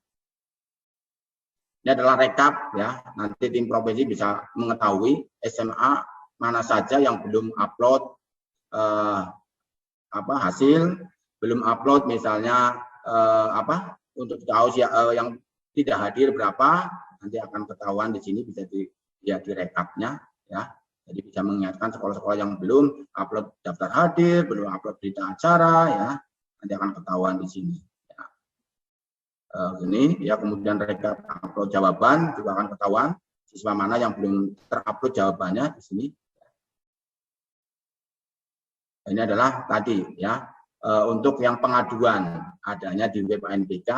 Ini adalah rekap, ya. Nanti tim provinsi bisa mengetahui SMA mana saja yang belum upload hasil, belum upload misalnya untuk tahu yang tidak hadir berapa, nanti akan ketahuan di sini, bisa dilihat di rekapnya, ya. Jadi bisa mengingatkan sekolah-sekolah yang belum upload daftar hadir, belum upload berita acara, ya, nanti akan ketahuan di sini. Ini, ya, kemudian rekap upload jawaban juga akan ketahuan siswa mana yang belum terupload jawabannya di sini. Ini adalah tadi, ya, untuk yang pengaduan adanya di web ANPK,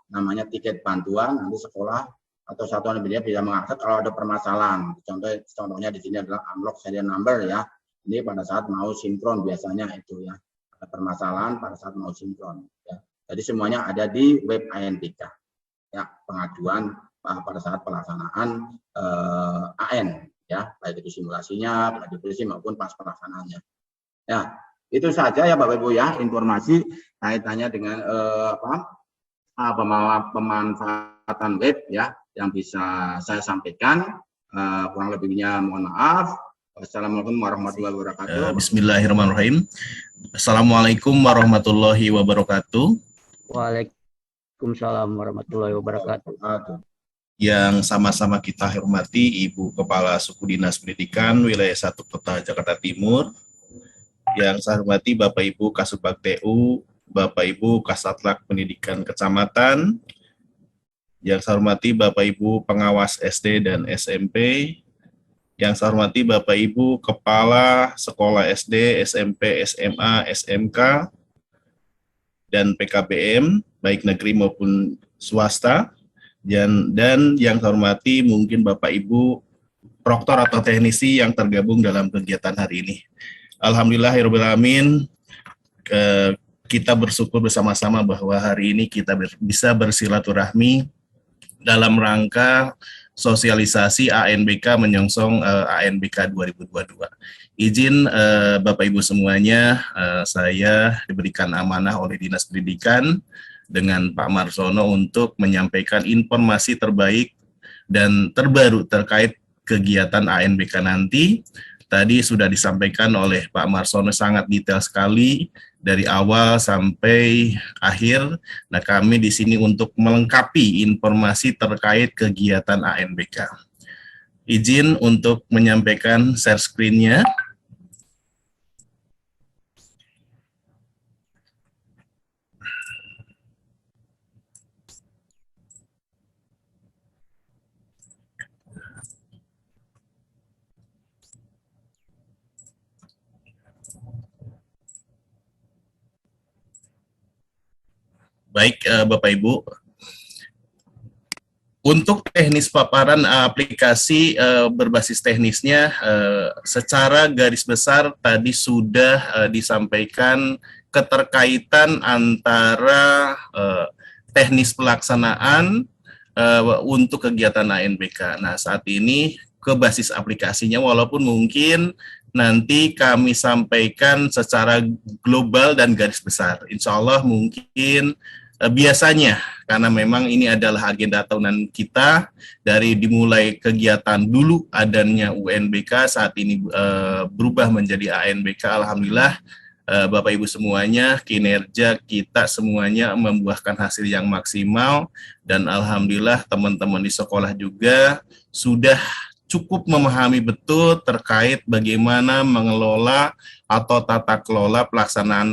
namanya tiket bantuan, nanti sekolah atau satuan pendidikan bisa mengakses kalau ada permasalahan. Contohnya di sini adalah unlock serial number, ya. Ini pada saat mau sinkron biasanya itu, ya. Ada permasalahan pada saat mau sinkron, ya. Jadi semuanya ada di web ANPK, ya, pengaduan pada saat pelaksanaan AN, ya, baik itu simulasinya, prediksi maupun pas pelaksanaannya. Ya, itu saja, ya, Bapak Ibu, ya, informasi kaitannya dengan pemanfaatan web, ya, yang bisa saya sampaikan. Kurang lebihnya mohon maaf. Wassalamualaikum warahmatullahi wabarakatuh. Bismillahirrahmanirrahim. Assalamualaikum warahmatullahi wabarakatuh. Waalaikumsalam warahmatullahi wabarakatuh. Yang sama-sama kita hormati Ibu Kepala Suku Dinas Pendidikan Wilayah 1 Kota Jakarta Timur, yang saya hormati Bapak Ibu Kasubag TU, Bapak Ibu Kasatlank Pendidikan Kecamatan, yang saya hormati Bapak Ibu Pengawas SD dan SMP, yang saya hormati Bapak Ibu Kepala Sekolah SD, SMP, SMA, SMK, dan PKBM, baik negeri maupun swasta, dan yang saya hormati mungkin Bapak Ibu proktor atau teknisi yang tergabung dalam kegiatan hari ini. Alhamdulillahirrahmanirrahim, kita bersyukur bersama-sama bahwa hari ini kita bisa bersilaturahmi dalam rangka sosialisasi ANBK menyongsong ANBK 2022. Izin Bapak Ibu semuanya, saya diberikan amanah oleh Dinas Pendidikan dengan Pak Marsono untuk menyampaikan informasi terbaik dan terbaru terkait kegiatan ANBK nanti. Tadi sudah disampaikan oleh Pak Marsono sangat detail sekali dari awal sampai akhir. Nah, kami di sini untuk melengkapi informasi terkait kegiatan ANBK. Izin untuk menyampaikan share screen-nya. Baik, Bapak Ibu, untuk teknis paparan aplikasi berbasis teknisnya, secara garis besar tadi sudah disampaikan keterkaitan antara teknis pelaksanaan untuk kegiatan ANBK. Nah, saat ini ke basis aplikasinya, walaupun mungkin nanti kami sampaikan secara global dan garis besar. Insya Allah mungkin biasanya, karena memang ini adalah agenda tahunan kita, dari dimulai kegiatan dulu adanya UNBK, saat ini berubah menjadi ANBK, Alhamdulillah Bapak Ibu semuanya, kinerja kita semuanya membuahkan hasil yang maksimal, dan Alhamdulillah teman-teman di sekolah juga sudah cukup memahami betul terkait bagaimana mengelola atau tata kelola pelaksanaan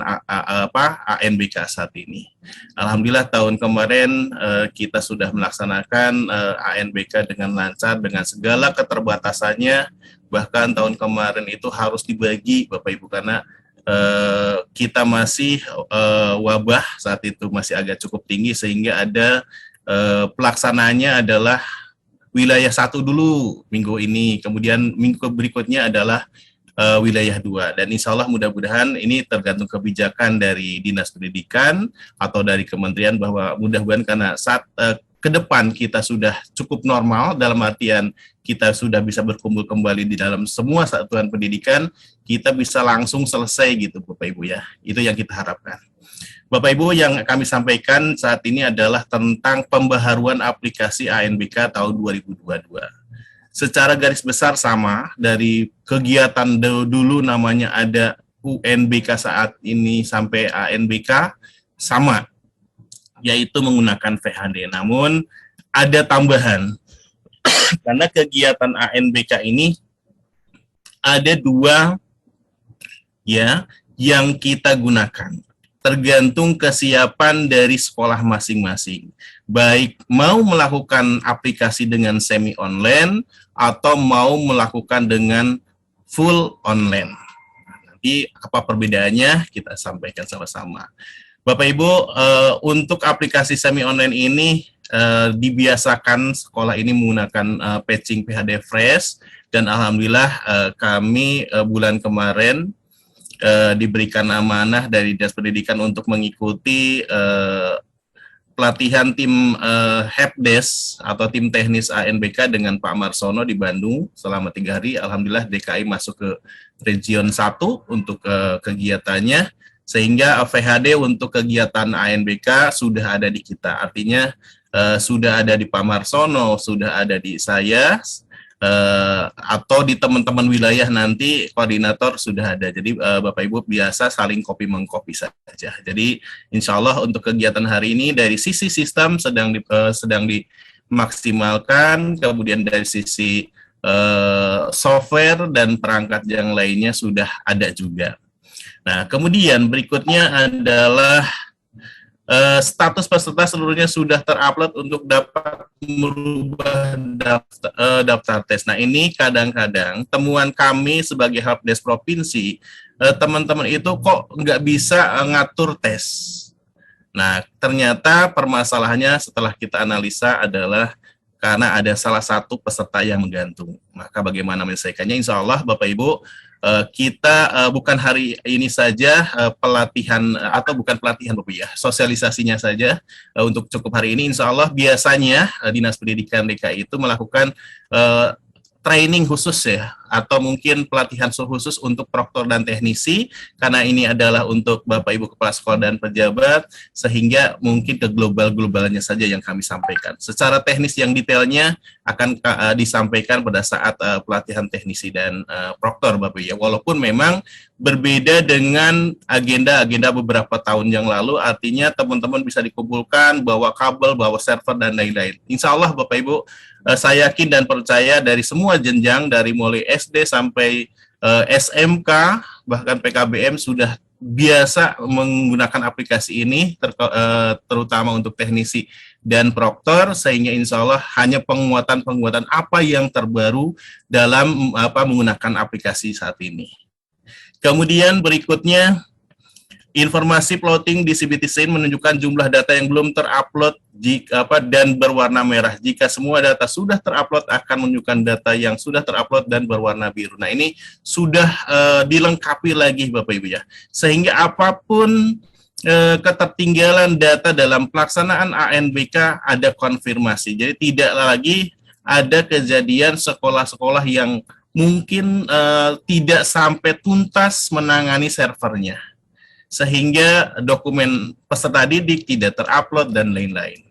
ANBK saat ini. Alhamdulillah tahun kemarin kita sudah melaksanakan ANBK dengan lancar, dengan segala keterbatasannya. Bahkan tahun kemarin itu harus dibagi Bapak Ibu, karena kita masih wabah saat itu masih agak cukup tinggi, sehingga ada pelaksanaannya adalah wilayah 1 dulu minggu ini, kemudian minggu berikutnya adalah wilayah 2, dan insya Allah mudah-mudahan ini tergantung kebijakan dari Dinas Pendidikan atau dari Kementerian, bahwa mudah-mudahan karena saat ke depan kita sudah cukup normal, dalam artian kita sudah bisa berkumpul kembali di dalam semua satuan pendidikan, kita bisa langsung selesai gitu Bapak Ibu ya, itu yang kita harapkan. Bapak Ibu, yang kami sampaikan saat ini adalah tentang pembaharuan aplikasi ANBK tahun 2022. Secara garis besar sama, dari kegiatan dulu namanya ada UNBK saat ini sampai ANBK sama, yaitu menggunakan VHD. Namun ada tambahan, karena kegiatan ANBK ini ada 2 ya yang kita gunakan. Tergantung kesiapan dari sekolah masing-masing, baik mau melakukan aplikasi dengan semi online atau mau melakukan dengan full online. Nanti apa perbedaannya kita sampaikan sama-sama. Bapak Ibu, untuk aplikasi semi online ini dibiasakan sekolah ini menggunakan patching PHD Fresh, dan alhamdulillah kami bulan kemarin diberikan amanah dari Dinas Pendidikan untuk mengikuti pelatihan tim helpdesk atau tim teknis ANBK dengan Pak Marsono di Bandung selama 3 hari. Alhamdulillah DKI masuk ke region 1 untuk kegiatannya, sehingga VHD untuk kegiatan ANBK sudah ada di kita. Artinya sudah ada di Pak Marsono, sudah ada di saya, atau di teman-teman wilayah nanti koordinator sudah ada. Jadi Bapak Ibu biasa saling copy-mengcopy saja. Jadi insya Allah untuk kegiatan hari ini dari sisi sistem sedang dimaksimalkan, kemudian dari sisi software dan perangkat yang lainnya sudah ada juga. Nah, kemudian berikutnya adalah status peserta seluruhnya sudah terupload untuk dapat merubah daftar tes. Nah, ini kadang-kadang temuan kami sebagai helpdesk provinsi, teman-teman itu kok nggak bisa ngatur tes. Nah, ternyata permasalahannya setelah kita analisa adalah karena ada salah satu peserta yang menggantung. Maka bagaimana menyelesaikannya? Insya Allah Bapak Ibu, kita bukan hari ini saja pelatihan atau bukan pelatihan Bapak ya, sosialisasinya saja untuk cukup hari ini. Insya Allah biasanya Dinas Pendidikan DKI itu melakukan training khusus ya, atau mungkin pelatihan khusus untuk proktor dan teknisi, karena ini adalah untuk Bapak Ibu Kepala Sekolah dan pejabat, sehingga mungkin ke global-globalnya saja yang kami sampaikan. Secara teknis yang detailnya akan disampaikan pada saat pelatihan teknisi dan proktor Bapak ya, walaupun memang berbeda dengan agenda-agenda beberapa tahun yang lalu, artinya teman-teman bisa dikumpulkan, bawa kabel, bawa server, dan lain-lain. Insya Allah Bapak Ibu, saya yakin dan percaya dari semua jenjang, dari mulai SD sampai SMK, bahkan PKBM sudah biasa menggunakan aplikasi ini, terutama untuk teknisi dan proktor, sehingga insya Allah hanya penguatan-penguatan apa yang terbaru dalam menggunakan aplikasi saat ini. Kemudian berikutnya, informasi plotting di CBT Sein menunjukkan jumlah data yang belum terupload dan berwarna merah. Jika semua data sudah terupload, akan menunjukkan data yang sudah terupload dan berwarna biru. Nah, ini sudah dilengkapi lagi Bapak Ibu ya. Sehingga apapun ketertinggalan data dalam pelaksanaan ANBK ada konfirmasi. Jadi tidak lagi ada kejadian sekolah-sekolah yang mungkin tidak sampai tuntas menangani servernya, sehingga dokumen peserta didik tidak terupload dan lain-lain.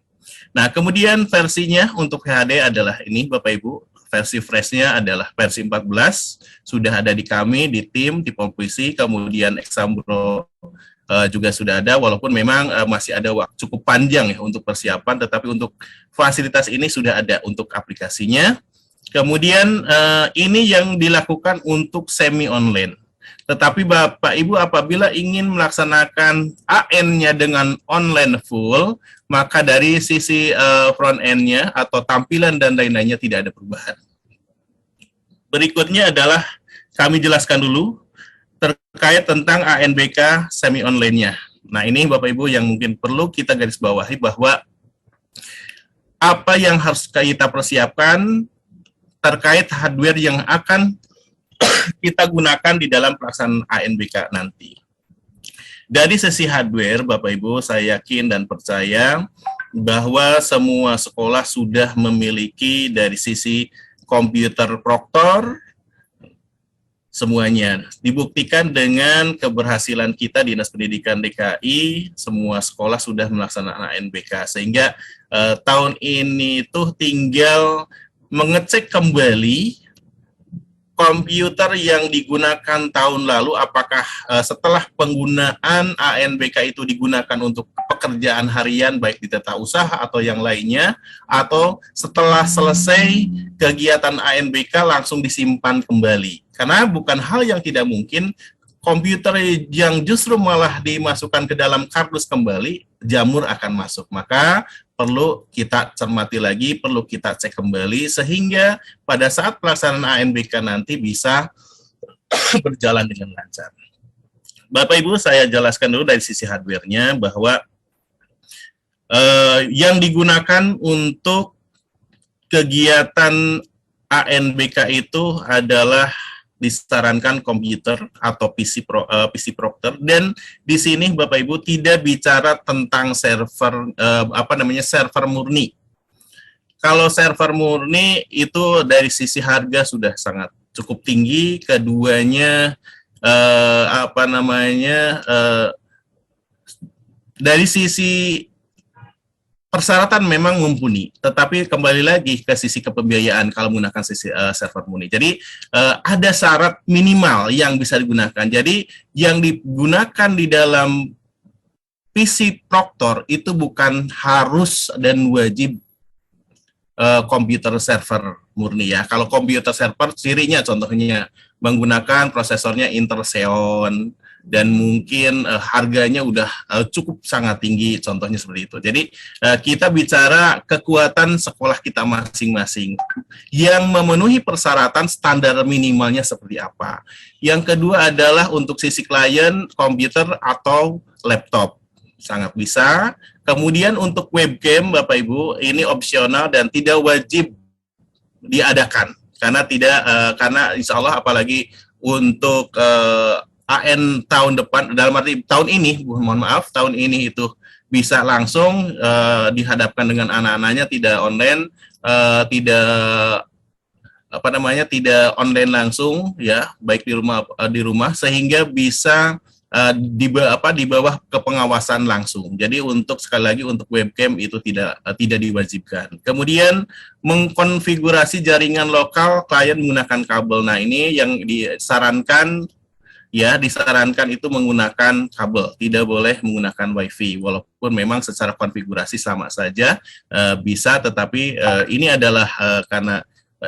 Nah, kemudian versinya untuk PHD adalah ini Bapak Ibu, versi freshnya adalah versi 14, sudah ada di kami, di tim, di Polpuisi, kemudian Exambro juga sudah ada, walaupun memang masih ada waktu cukup panjang ya untuk persiapan, tetapi untuk fasilitas ini sudah ada untuk aplikasinya. Kemudian ini yang dilakukan untuk semi-online. Tetapi Bapak Ibu apabila ingin melaksanakan AN-nya dengan online full, maka dari sisi front end-nya atau tampilan dan lain-lainnya tidak ada perubahan. Berikutnya adalah kami jelaskan dulu terkait tentang ANBK semi-online-nya. Nah, ini Bapak Ibu yang mungkin perlu kita garis bawahi bahwa apa yang harus kita persiapkan terkait hardware yang akan kita gunakan di dalam pelaksanaan ANBK nanti. Dari sisi hardware, Bapak Ibu, saya yakin dan percaya bahwa semua sekolah sudah memiliki dari sisi komputer proktor, semuanya. Dibuktikan dengan keberhasilan kita Dinas Pendidikan DKI, semua sekolah sudah melaksanakan ANBK, sehingga tahun ini tuh tinggal mengecek kembali komputer yang digunakan tahun lalu, apakah setelah penggunaan ANBK itu digunakan untuk pekerjaan harian, baik di tata usaha atau yang lainnya, atau setelah selesai kegiatan ANBK langsung disimpan kembali. Karena bukan hal yang tidak mungkin, komputer yang justru malah dimasukkan ke dalam kardus kembali, jamur akan masuk. Maka perlu kita cermati lagi, perlu kita cek kembali, sehingga pada saat pelaksanaan ANBK nanti bisa berjalan dengan lancar. Bapak Ibu, saya jelaskan dulu dari sisi hardware-nya bahwa yang digunakan untuk kegiatan ANBK itu adalah disarankan komputer atau PC Proctor, dan di sini Bapak Ibu tidak bicara tentang server server murni. Kalau server murni itu dari sisi harga sudah sangat cukup tinggi, keduanya dari sisi persyaratan memang mumpuni, tetapi kembali lagi ke sisi kepembiayaan kalau menggunakan sisi server murni. Jadi ada syarat minimal yang bisa digunakan. Jadi yang digunakan di dalam PC Proctor itu bukan harus dan wajib komputer server murni ya. Kalau komputer server cirinya contohnya menggunakan prosesornya Intel Xeon, dan mungkin harganya udah cukup sangat tinggi, contohnya seperti itu. Jadi kita bicara kekuatan sekolah kita masing-masing yang memenuhi persyaratan standar minimalnya seperti apa. Yang kedua adalah untuk sisi klien, komputer atau laptop, sangat bisa. Kemudian untuk webcam, Bapak Ibu, ini opsional dan tidak wajib diadakan, karena insya Allah apalagi untuk AN tahun depan, dalam arti tahun ini, mohon maaf, tahun ini itu bisa langsung dihadapkan dengan anak-anaknya, tidak online, tidak online langsung, ya, baik di rumah, sehingga bisa di bawah kepengawasan langsung. Jadi untuk sekali lagi untuk webcam itu tidak diwajibkan. Kemudian mengkonfigurasi jaringan lokal klien menggunakan kabel. Nah, ini yang disarankan itu menggunakan kabel, tidak boleh menggunakan WiFi. Walaupun memang secara konfigurasi sama saja bisa, tetapi ini adalah karena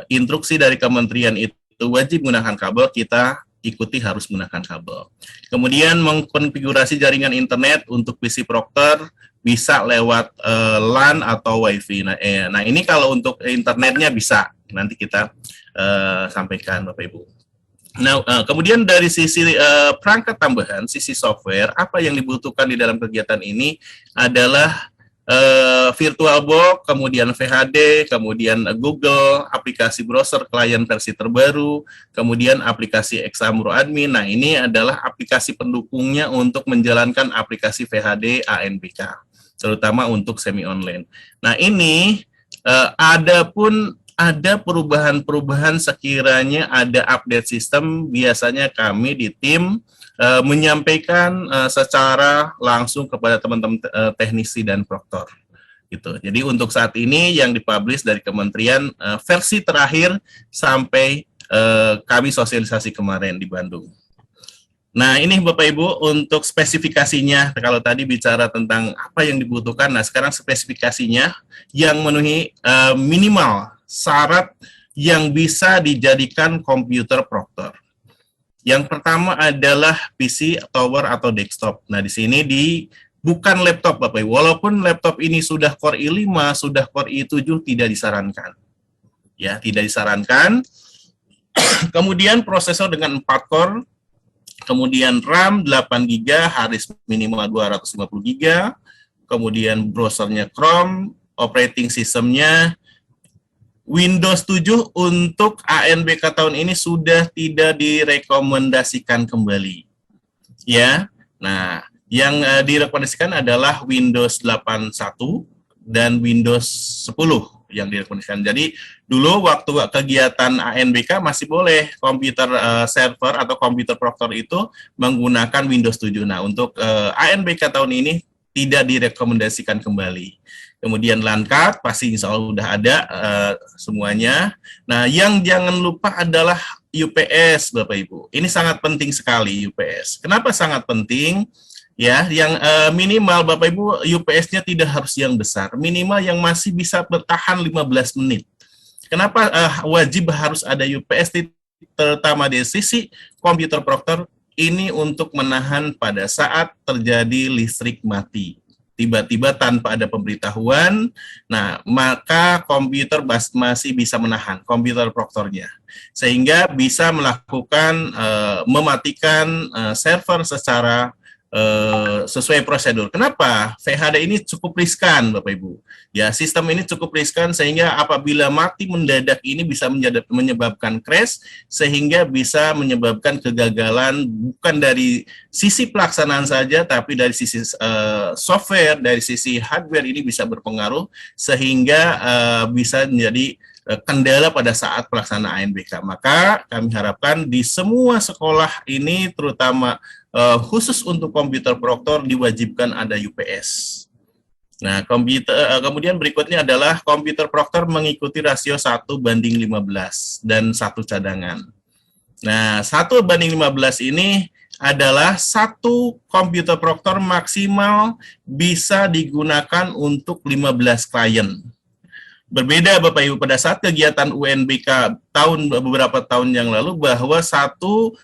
instruksi dari kementerian itu wajib menggunakan kabel, kita ikuti harus menggunakan kabel. Kemudian mengkonfigurasi jaringan internet untuk PC Proctor bisa lewat LAN atau WiFi. Nah, ini kalau untuk internetnya bisa, nanti kita sampaikan Bapak Ibu. Nah, kemudian dari sisi perangkat tambahan, sisi software, apa yang dibutuhkan di dalam kegiatan ini adalah VirtualBox, kemudian VHD, kemudian Google, aplikasi browser klien versi terbaru, kemudian aplikasi Examro Admin. Nah, ini adalah aplikasi pendukungnya untuk menjalankan aplikasi VHD ANBK, terutama untuk semi online. Nah, ini ada perubahan-perubahan sekiranya ada update sistem, biasanya kami di tim menyampaikan secara langsung kepada teman-teman teknisi dan proktor gitu. Jadi untuk saat ini yang dipublish dari kementerian versi terakhir sampai kami sosialisasi kemarin di Bandung. Nah, ini Bapak Ibu untuk spesifikasinya. Kalau tadi bicara tentang apa yang dibutuhkan, nah sekarang spesifikasinya yang memenuhi minimal syarat yang bisa dijadikan komputer proktor. Yang pertama adalah PC, tower, atau desktop. Nah, di sini bukan laptop, Bapak Ibu. Walaupun laptop ini sudah Core i5, sudah Core i7, tidak disarankan. Ya, tidak disarankan. Kemudian prosesor dengan 4 core, kemudian RAM 8 GB, hard disk minimal 250 GB, kemudian browsernya Chrome, operating systemnya Windows 7 untuk ANBK tahun ini sudah tidak direkomendasikan kembali. Ya. Nah, yang direkomendasikan adalah Windows 8.1 dan Windows 10 yang direkomendasikan. Jadi, dulu waktu kegiatan ANBK masih boleh komputer server atau komputer proktor itu menggunakan Windows 7. Nah, untuk ANBK tahun ini tidak direkomendasikan kembali. Kemudian LAN card pasti insya Allah udah ada semuanya. Nah, yang jangan lupa adalah UPS, Bapak Ibu. Ini sangat penting sekali UPS. Kenapa sangat penting? Ya, yang minimal Bapak Ibu UPS-nya tidak harus yang besar, minimal yang masih bisa bertahan 15 menit. Kenapa wajib harus ada UPS, terutama di sisi komputer proktor ini untuk menahan pada saat terjadi listrik mati. Tiba-tiba tanpa ada pemberitahuan, nah maka komputer masih bisa menahan, komputer proktornya. Sehingga bisa melakukan, mematikan server secara sesuai prosedur. Kenapa? VHD ini cukup riskan, Bapak Ibu. Ya, sistem ini cukup riskan sehingga apabila mati mendadak ini bisa menyebabkan crash, sehingga bisa menyebabkan kegagalan bukan dari sisi pelaksanaan saja, tapi dari sisi software, dari sisi hardware ini bisa berpengaruh sehingga bisa menjadi kendala pada saat pelaksanaan ANBK. Maka kami harapkan di semua sekolah ini, terutama khusus untuk komputer proktor, diwajibkan ada UPS. Nah, kemudian berikutnya adalah komputer proktor mengikuti rasio 1:15 dan 1 cadangan. Nah, 1:15 ini adalah satu komputer proktor maksimal bisa digunakan untuk 15 klien. Berbeda Bapak Ibu pada saat kegiatan UNBK beberapa tahun yang lalu, bahwa satu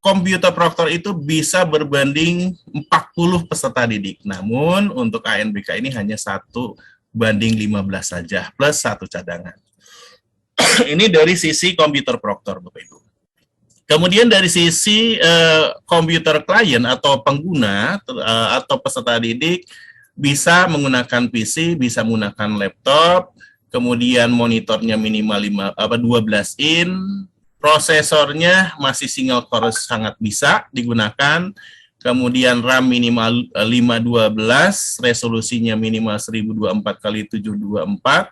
komputer proktor itu bisa berbanding 40 peserta didik. Namun untuk ANBK ini hanya 1:15 saja, plus 1 cadangan. Ini dari sisi komputer proktor Bapak Ibu. Kemudian dari sisi komputer klien atau pengguna atau peserta didik, bisa menggunakan PC, bisa menggunakan laptop, kemudian monitornya minimal 12 in, prosesornya masih single core, sangat bisa digunakan. Kemudian RAM minimal 512, resolusinya minimal 1024x724.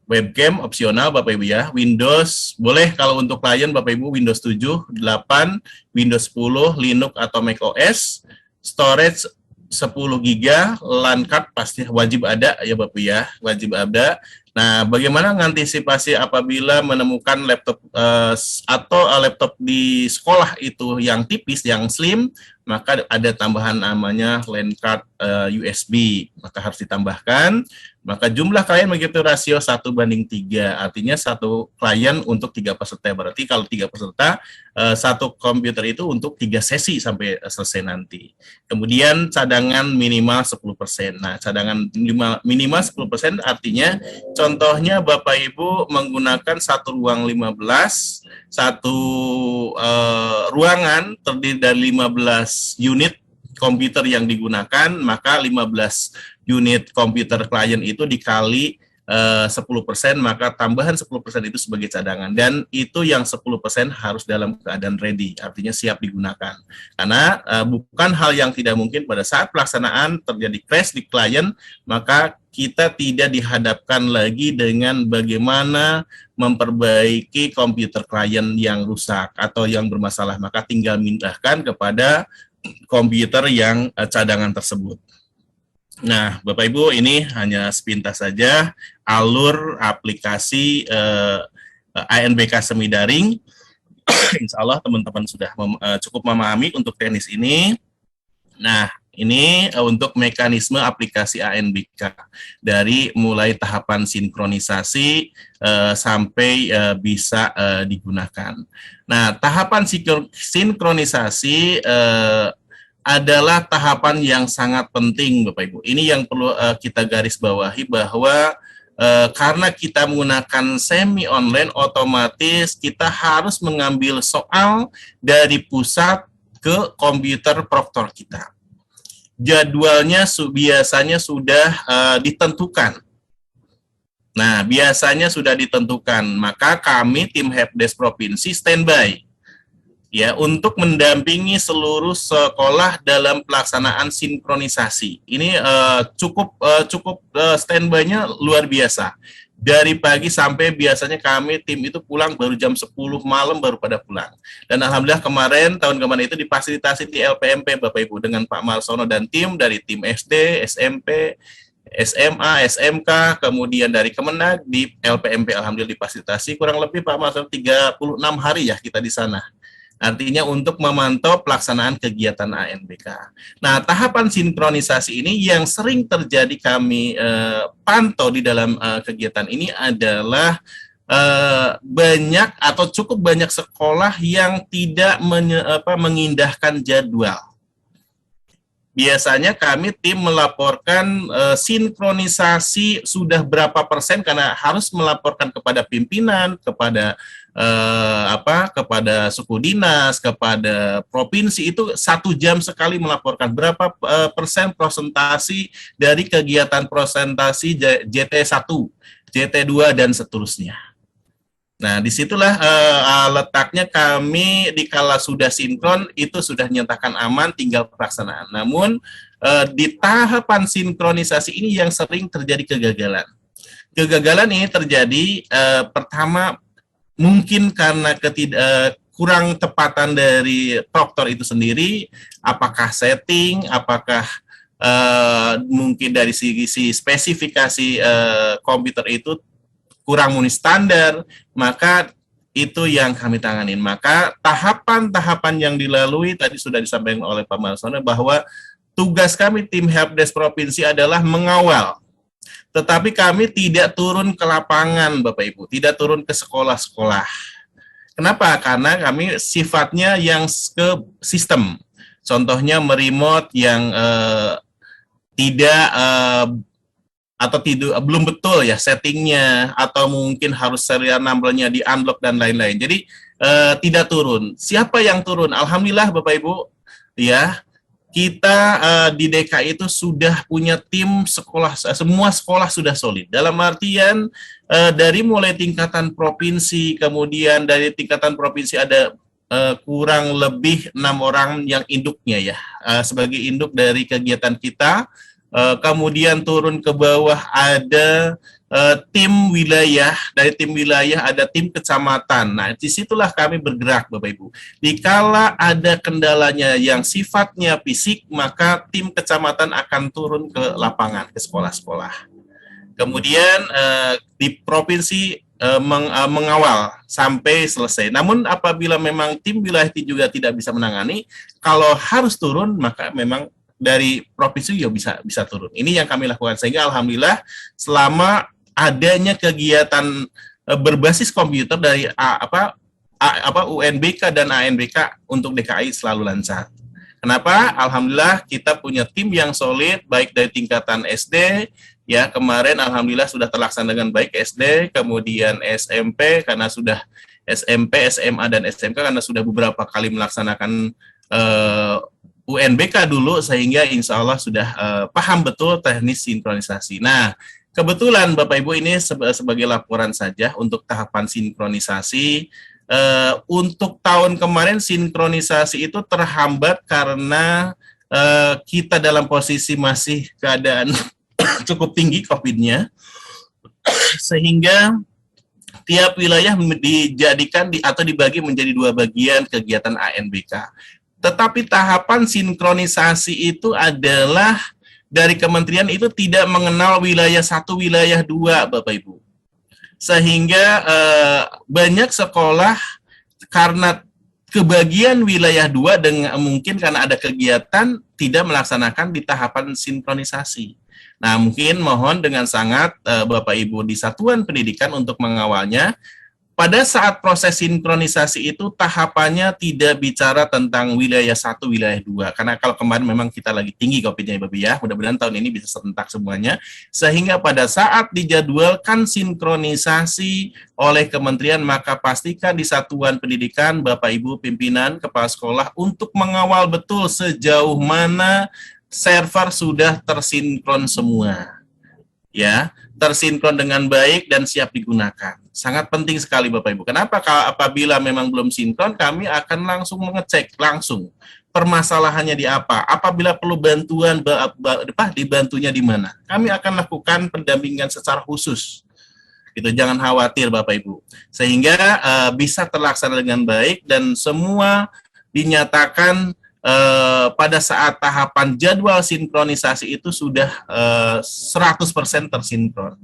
Webcam opsional Bapak Ibu ya. Windows boleh kalau untuk klien Bapak Ibu Windows 7, 8, Windows 10, Linux atau Mac OS. Storage 10 GB, LAN card pasti wajib ada ya Bapak ya, wajib ada. Nah, bagaimana mengantisipasi apabila menemukan laptop atau laptop di sekolah itu yang tipis, yang slim, maka ada tambahan namanya LAN card USB, maka harus ditambahkan. Maka jumlah klien begitu rasio 1:3, artinya satu klien untuk 3 peserta. Berarti kalau 3 peserta, satu komputer itu untuk 3 sesi sampai selesai nanti. Kemudian cadangan minimal 10%. Nah, cadangan minimal 10% artinya contohnya Bapak Ibu menggunakan satu ruang 15, satu ruangan terdiri dari 15 unit komputer yang digunakan, maka 15 unit komputer klien itu dikali 10%, maka tambahan 10% itu sebagai cadangan, dan itu yang 10% harus dalam keadaan ready, artinya siap digunakan. Karena bukan hal yang tidak mungkin pada saat pelaksanaan terjadi crash di klien, maka kita tidak dihadapkan lagi dengan bagaimana memperbaiki komputer klien yang rusak atau yang bermasalah, maka tinggal pindahkan kepada komputer yang cadangan tersebut. Nah, Bapak Ibu, ini hanya sepintas saja alur aplikasi ANBK semi daring. Insya Allah teman-teman sudah cukup memahami untuk teknis ini. Nah, ini untuk mekanisme aplikasi ANBK dari mulai tahapan sinkronisasi sampai bisa digunakan. Nah, tahapan sinkronisasi adalah tahapan yang sangat penting, Bapak Ibu. Ini yang perlu kita garis bawahi, bahwa karena kita menggunakan semi online, otomatis kita harus mengambil soal dari pusat ke komputer proktor kita. Jadwalnya biasanya sudah ditentukan. Nah, biasanya sudah ditentukan, maka kami tim Helpdesk Provinsi standby ya untuk mendampingi seluruh sekolah dalam pelaksanaan sinkronisasi. Ini cukup standby-nya luar biasa. Dari pagi sampai biasanya kami tim itu pulang baru jam 10 malam baru pada pulang. Dan alhamdulillah tahun kemarin itu difasilitasi di LPMP Bapak Ibu dengan Pak Marsono dan tim dari tim SD, SMP, SMA, SMK, kemudian dari Kemenag di LPMP alhamdulillah difasilitasi kurang lebih Pak Marsono 36 hari ya kita di sana. Artinya untuk memantau pelaksanaan kegiatan ANBK. Nah, tahapan sinkronisasi ini yang sering terjadi kami pantau di dalam kegiatan ini adalah banyak atau cukup banyak sekolah yang tidak mengindahkan jadwal. Biasanya kami tim melaporkan sinkronisasi sudah berapa persen karena harus melaporkan kepada pimpinan, kepada kepada suku dinas, kepada provinsi, itu 1 jam sekali melaporkan berapa persen presentasi dari kegiatan presentasi JT1, JT2 dan seterusnya. Nah, disitulah letaknya kami dikala sudah sinkron itu sudah dinyatakan aman, tinggal pelaksanaan. Namun di tahapan sinkronisasi ini yang sering terjadi kegagalan. Kegagalan ini terjadi pertama mungkin karena kurang tepatan dari proktor itu sendiri, apakah setting, apakah mungkin dari sisi spesifikasi komputer itu kurang memenuhi standar, maka itu yang kami tanganin. Maka tahapan-tahapan yang dilalui tadi sudah disampaikan oleh Pak Marsono bahwa tugas kami tim Helpdesk Provinsi adalah mengawal. Tetapi kami tidak turun ke lapangan, Bapak Ibu, tidak turun ke sekolah-sekolah. Kenapa? Karena kami sifatnya yang ke sistem. Contohnya meremote yang tidak atau belum betul ya settingnya, atau mungkin harus serial number-nya di unlock dan lain-lain. Jadi tidak turun. Siapa yang turun? Alhamdulillah Bapak Ibu, ya. kita di DKI itu sudah punya tim sekolah, semua sekolah sudah solid. Dalam artian dari mulai tingkatan provinsi, kemudian dari tingkatan provinsi ada kurang lebih 6 orang yang induknya ya, sebagai induk dari kegiatan kita. Kemudian turun ke bawah ada tim wilayah, dari tim wilayah ada tim kecamatan. Nah, disitulah kami bergerak, Bapak Ibu. Dikala ada kendalanya yang sifatnya fisik, maka tim kecamatan akan turun ke lapangan, ke sekolah-sekolah. Kemudian di provinsi mengawal sampai selesai. Namun apabila memang tim wilayah juga tidak bisa menangani, kalau harus turun, maka memang dari provinsi juga bisa turun. Ini yang kami lakukan, sehingga alhamdulillah selama adanya kegiatan berbasis komputer dari UNBK dan ANBK untuk DKI selalu lancar. Kenapa? Alhamdulillah kita punya tim yang solid, baik dari tingkatan SD, ya kemarin alhamdulillah sudah terlaksana dengan baik SD, kemudian SMP karena sudah SMP, SMA dan SMK karena sudah beberapa kali melaksanakan UNBK dulu, sehingga insya Allah sudah paham betul teknis sinkronisasi. Nah, kebetulan Bapak Ibu ini sebagai laporan saja untuk tahapan sinkronisasi. Untuk tahun kemarin sinkronisasi itu terhambat karena kita dalam posisi masih keadaan cukup tinggi COVID-nya, sehingga tiap wilayah dijadikan atau dibagi menjadi 2 bagian kegiatan ANBK. Tetapi tahapan sinkronisasi itu adalah dari kementerian itu tidak mengenal wilayah 1, wilayah 2, Bapak Ibu. Sehingga banyak sekolah karena kebagian wilayah 2 dengan mungkin karena ada kegiatan tidak melaksanakan di tahapan sinkronisasi. Nah, mungkin mohon dengan sangat Bapak Ibu di satuan pendidikan untuk mengawalnya. Pada saat proses sinkronisasi itu tahapannya tidak bicara tentang wilayah 1, wilayah 2. Karena kalau kemarin memang kita lagi tinggi COVID-nya, Bapak ya. Mudah-mudahan tahun ini bisa serentak semuanya. Sehingga pada saat dijadwalkan sinkronisasi oleh kementerian, maka pastikan di satuan pendidikan, Bapak Ibu pimpinan, kepala sekolah untuk mengawal betul sejauh mana server sudah tersinkron semua. Ya, tersinkron dengan baik dan siap digunakan. Sangat penting sekali Bapak Ibu. Kenapa? Kalau apabila memang belum sinkron, kami akan langsung mengecek langsung permasalahannya di apa. Apabila perlu bantuan, dibantunya di mana. Kami akan lakukan pendampingan secara khusus. Gitu, jangan khawatir Bapak Ibu. Sehingga bisa terlaksana dengan baik dan semua dinyatakan pada saat tahapan jadwal sinkronisasi itu sudah 100% tersinkron.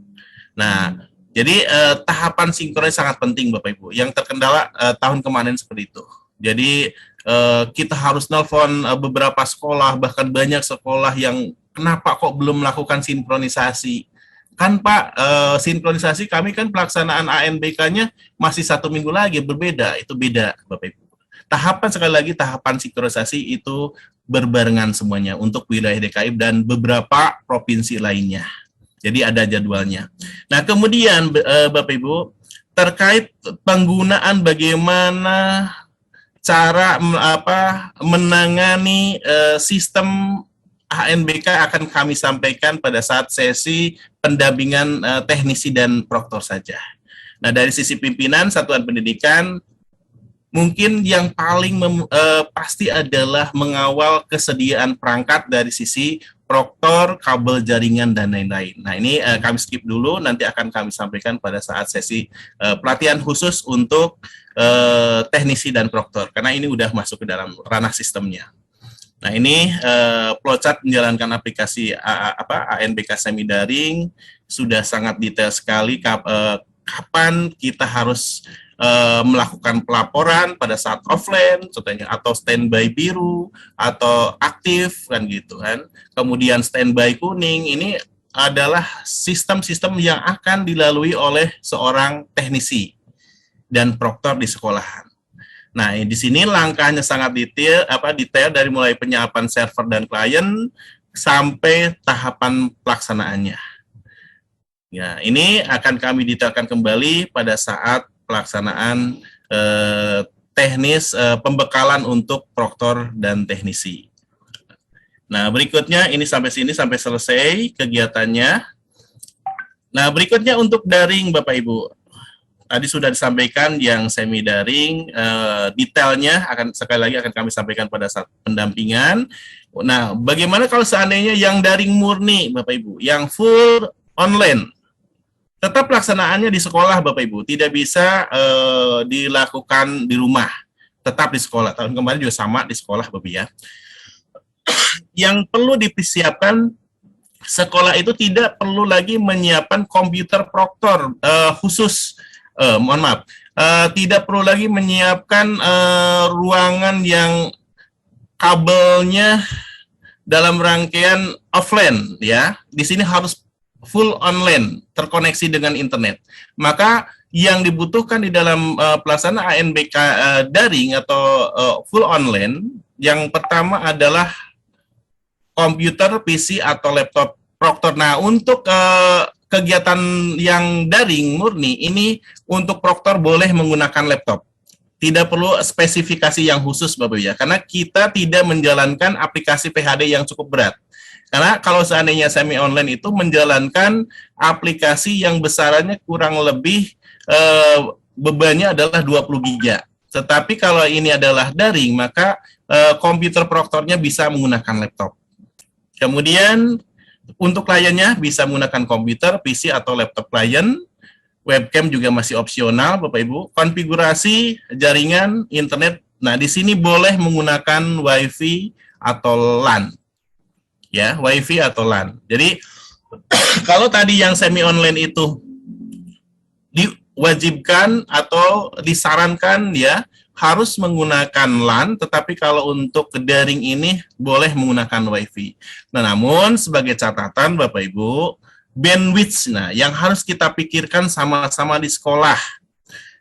Nah, jadi tahapan sinkronis sangat penting Bapak Ibu. Yang terkendala tahun kemarin seperti itu. Jadi kita harus nelpon beberapa sekolah, bahkan banyak sekolah yang kenapa kok belum melakukan sinkronisasi. Kan Pak, sinkronisasi kami kan pelaksanaan ANBK-nya masih 1 minggu lagi, berbeda. Itu beda Bapak Ibu. Tahapan sekali lagi, tahapan sinkronisasi itu berbarengan semuanya untuk wilayah DKI dan beberapa provinsi lainnya. Jadi ada jadwalnya. Nah, kemudian Bapak Ibu, terkait penggunaan bagaimana cara menangani sistem ANBK akan kami sampaikan pada saat sesi pendampingan teknisi dan proktor saja. Nah, dari sisi pimpinan satuan pendidikan, mungkin yang paling pasti adalah mengawal kesediaan perangkat dari sisi proktor, kabel jaringan, dan lain-lain. Nah, ini kami skip dulu, nanti akan kami sampaikan pada saat sesi pelatihan khusus untuk teknisi dan proktor, karena ini udah masuk ke dalam ranah sistemnya. Nah, ini flowchart menjalankan aplikasi ANBK semi daring, sudah sangat detail sekali kapan kita harus melakukan pelaporan pada saat offline, contohnya, atau standby biru, atau aktif, kan gitu kan. Kemudian standby kuning, ini adalah sistem-sistem yang akan dilalui oleh seorang teknisi dan proktor di sekolahan. Nah, di sini langkahnya sangat detail dari mulai penyiapan server dan klien sampai tahapan pelaksanaannya. Ya, ini akan kami detailkan kembali pada saat pelaksanaan teknis pembekalan untuk proktor dan teknisi. Nah, berikutnya ini sampai sini sampai selesai kegiatannya. Nah, berikutnya untuk daring Bapak Ibu. Tadi sudah disampaikan yang semi daring, detailnya akan sekali lagi akan kami sampaikan pada saat pendampingan. Nah, bagaimana kalau seandainya yang daring murni Bapak Ibu, yang full online? Tetap pelaksanaannya di sekolah Bapak Ibu, tidak bisa dilakukan di rumah, tetap di sekolah. Tahun kemarin juga sama di sekolah Bapak ya. Yang perlu dipersiapkan, sekolah itu tidak perlu lagi menyiapkan komputer proktor khusus, tidak perlu lagi menyiapkan ruangan yang kabelnya dalam rangkaian offline ya. Di sini harus full online, terkoneksi dengan internet. Maka yang dibutuhkan di dalam pelaksanaan ANBK daring atau full online, yang pertama adalah komputer, PC atau laptop proktor. Nah, untuk kegiatan yang daring murni ini untuk proktor boleh menggunakan laptop. Tidak perlu spesifikasi yang khusus Bapak ya, karena kita tidak menjalankan aplikasi PHD yang cukup berat. Karena kalau seandainya semi online itu menjalankan aplikasi yang besarannya kurang lebih bebannya adalah 20 GB. Tetapi kalau ini adalah daring, maka komputer proktornya bisa menggunakan laptop. Kemudian untuk kliennya bisa menggunakan komputer, PC atau laptop klien. Webcam juga masih opsional, Bapak Ibu. Konfigurasi jaringan internet. Nah, di sini boleh menggunakan WiFi atau LAN. Ya, WiFi atau LAN. Jadi kalau tadi yang semi online itu diwajibkan atau disarankan ya harus menggunakan LAN, tetapi kalau untuk daring ini boleh menggunakan WiFi. Nah, namun sebagai catatan Bapak Ibu, bandwidth, nah yang harus kita pikirkan sama-sama di sekolah.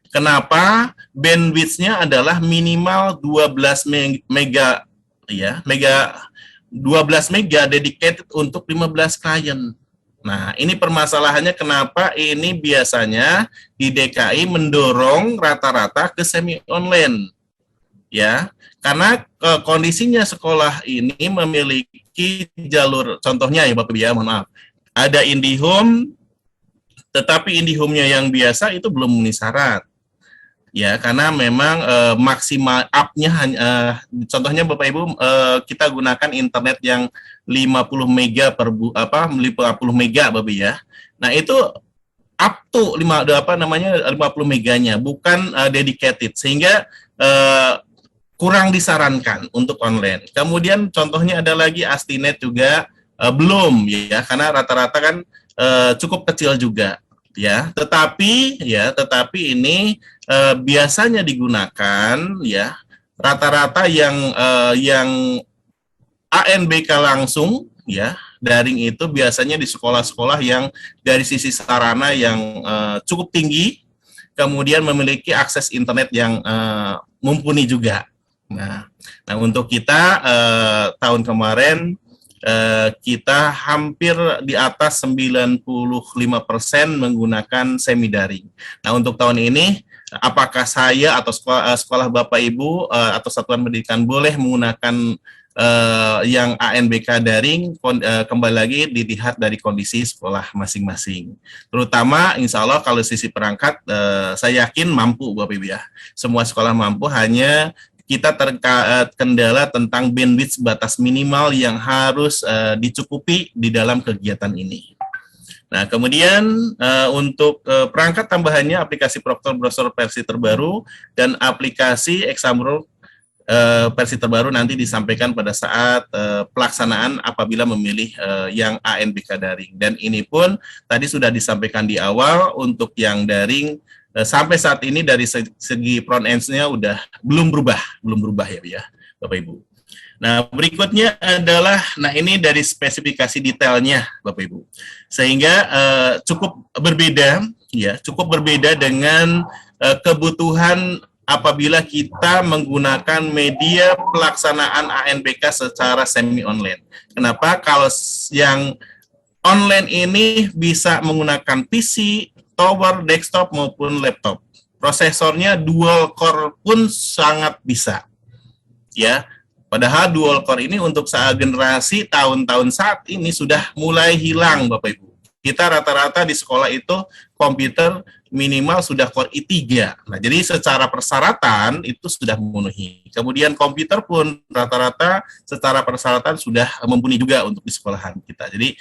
Kenapa? Bandwidth-nya adalah minimal 12 mega ya, 12 mega dedicated untuk 15 klien. Nah, ini permasalahannya kenapa ini biasanya di DKI mendorong rata-rata ke semi online. Ya, karena kondisinya sekolah ini memiliki jalur, contohnya ya Bapak ya, mohon maaf. Ada IndiHome, tetapi IndiHome-nya yang biasa itu belum memenuhi syarat. Ya, karena memang maksimal up-nya hanya contohnya Bapak Ibu kita gunakan internet yang 50 mega per 50 mega Bapak ya. Nah, itu up to 50 meganya, bukan dedicated, sehingga kurang disarankan untuk online. Kemudian contohnya ada lagi Astinet juga belum ya, karena rata-rata kan cukup kecil juga. Ya, tetapi ini biasanya digunakan ya rata-rata yang ANBK langsung ya daring itu biasanya di sekolah-sekolah yang dari sisi sarana yang cukup tinggi, kemudian memiliki akses internet yang mumpuni juga. Nah untuk kita tahun kemarin kita hampir di atas 95% menggunakan semi daring. Nah, untuk tahun ini, apakah saya atau sekolah Bapak Ibu atau satuan pendidikan boleh menggunakan yang ANBK daring? Kembali lagi dilihat dari kondisi sekolah masing-masing. Terutama, insya Allah kalau sisi perangkat, saya yakin mampu Bapak Ibu ya. Semua sekolah mampu, hanya kita terkendala tentang bandwidth batas minimal yang harus dicukupi di dalam kegiatan ini. Nah, kemudian untuk perangkat tambahannya aplikasi Proctor Browser versi terbaru dan aplikasi Example versi terbaru nanti disampaikan pada saat pelaksanaan apabila memilih yang ANBK daring. Dan ini pun tadi sudah disampaikan di awal untuk yang daring. Sampai saat ini dari segi front end-nya udah belum berubah ya Bapak Ibu. Nah, berikutnya adalah, nah ini dari spesifikasi detailnya Bapak Ibu. Sehingga cukup berbeda dengan kebutuhan apabila kita menggunakan media pelaksanaan ANBK secara semi online. Kenapa? Kalau yang online ini bisa menggunakan PC, tower, desktop maupun laptop. Prosesornya dual core pun sangat bisa. Ya. Padahal dual core ini untuk generasi tahun-tahun saat ini sudah mulai hilang, Bapak Ibu. Kita rata-rata di sekolah itu komputer minimal sudah core i3. Nah, jadi secara persyaratan itu sudah memenuhi. Kemudian komputer pun rata-rata secara persyaratan sudah mumpuni juga untuk di sekolahan kita. Jadi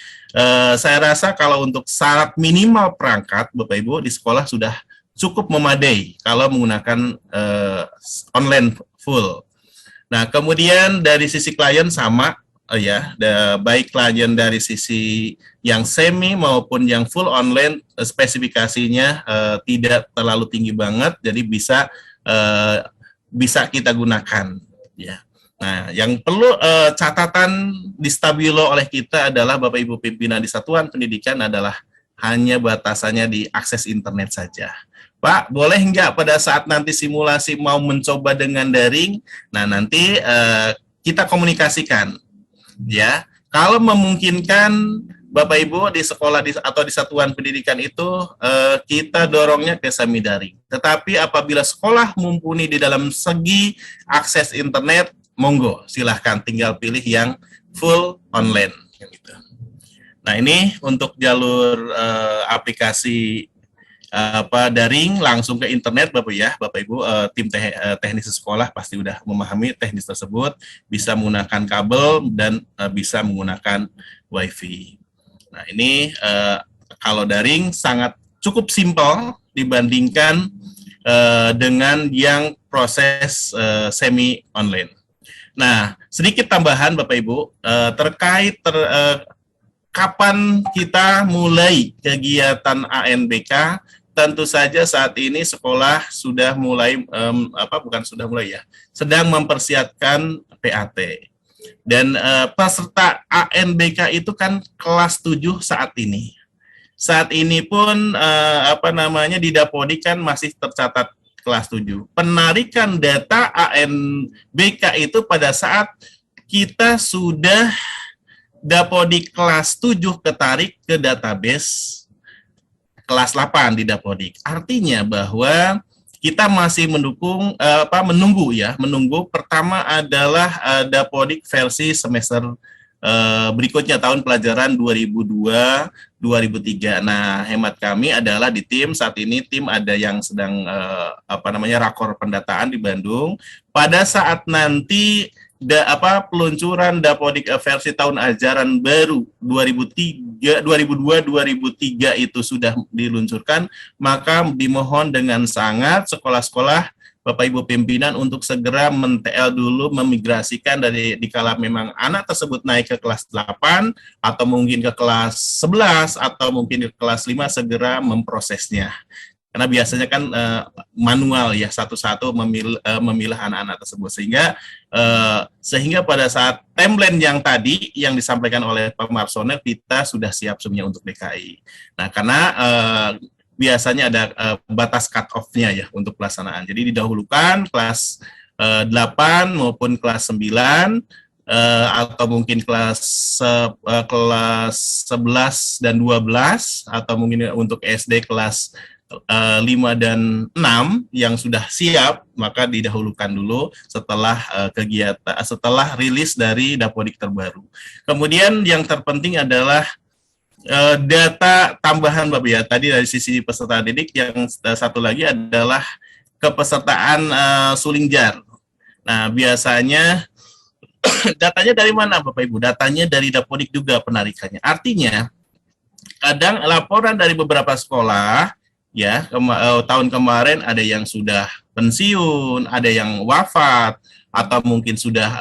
saya rasa kalau untuk syarat minimal perangkat, Bapak Ibu, di sekolah sudah cukup memadai kalau menggunakan online full. Nah, kemudian dari sisi klien sama, ya, baik klien dari sisi yang semi maupun yang full online, spesifikasinya tidak terlalu tinggi banget, jadi bisa kita gunakan. Ya. Nah, yang perlu catatan di Stabilo oleh kita adalah Bapak Ibu pimpinan di satuan pendidikan adalah hanya batasannya di akses internet saja. Pak, boleh nggak pada saat nanti simulasi mau mencoba dengan daring? Nah, nanti kita komunikasikan, ya. Kalau memungkinkan, Bapak Ibu di sekolah atau di satuan pendidikan itu kita dorongnya ke semi daring. Tetapi apabila sekolah mumpuni di dalam segi akses internet, monggo, silahkan tinggal pilih yang full online. Gitu. Nah, ini untuk jalur aplikasi daring langsung ke internet, Bapak Ibu, tim teknis sekolah pasti udah memahami teknis tersebut, bisa menggunakan kabel dan bisa menggunakan WiFi. Nah, ini kalau daring sangat cukup simpel dibandingkan dengan yang proses semi online. Nah, sedikit tambahan Bapak Ibu terkait kapan kita mulai kegiatan ANBK. Tentu saja saat ini sekolah sudah mulai, sedang mempersiapkan PAT. Dan peserta ANBK itu kan kelas 7 saat ini. Saat ini pun, di Dapodik kan masih tercatat kelas 7. Penarikan data ANBK itu pada saat kita sudah Dapodik kelas 7 ketarik ke database kelas 8 di Dapodik. Artinya bahwa kita masih menunggu pertama adalah Dapodik versi semester berikutnya tahun pelajaran 2002-2003. Nah, hemat kami adalah di tim saat ini ada yang sedang rakor pendataan di Bandung. Pada saat nanti peluncuran Dapodik versi tahun ajaran baru 2002-2003 itu sudah diluncurkan, maka dimohon dengan sangat sekolah-sekolah Bapak Ibu pimpinan untuk segera men-TL dulu, memigrasikan dikala memang anak tersebut naik ke kelas 8 atau mungkin ke kelas 11 atau mungkin ke kelas 5 segera memprosesnya. Karena biasanya kan manual ya, satu-satu memilah anak-anak tersebut, sehingga pada saat timeline yang tadi yang disampaikan oleh Pak Marsoner kita sudah siap semuanya untuk DKI. Nah, karena biasanya ada batas cut off-nya ya untuk pelaksanaan. Jadi didahulukan kelas 8 maupun kelas 9 atau mungkin kelas 11 dan 12 atau mungkin untuk SD kelas 5 dan 6 yang sudah siap, maka didahulukan dulu setelah setelah rilis dari Dapodik terbaru. Kemudian yang terpenting adalah data tambahan Bapak ya, tadi dari sisi peserta didik, yang satu lagi adalah kepesertaan Sulingjar. Nah, biasanya datanya dari mana Bapak Ibu? Datanya dari Dapodik juga penarikannya. Artinya, kadang laporan dari beberapa sekolah, ya, tahun kemarin ada yang sudah pensiun, ada yang wafat, atau mungkin sudah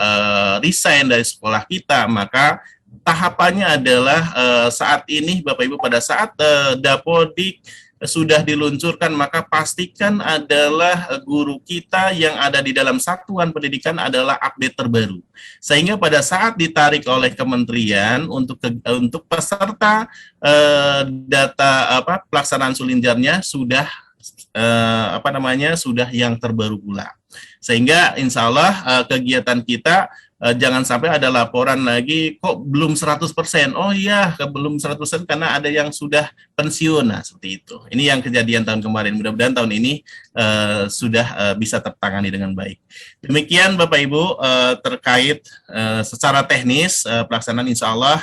resign dari sekolah kita, maka tahapannya adalah saat ini Bapak Ibu pada saat Dapodik sudah diluncurkan, maka pastikan adalah guru kita yang ada di dalam satuan pendidikan adalah update terbaru. Sehingga pada saat ditarik oleh kementerian untuk peserta data pelaksanaan Sulingjarnya sudah sudah yang terbaru pula. Sehingga insya Allah kegiatan kita jangan sampai ada laporan lagi kok belum 100%. Oh iya, belum 100% karena ada yang sudah pensiun. Nah, seperti itu. Ini yang kejadian tahun kemarin. Mudah-mudahan tahun ini sudah bisa tertangani dengan baik. Demikian Bapak Ibu terkait secara teknis pelaksanaan, insya Allah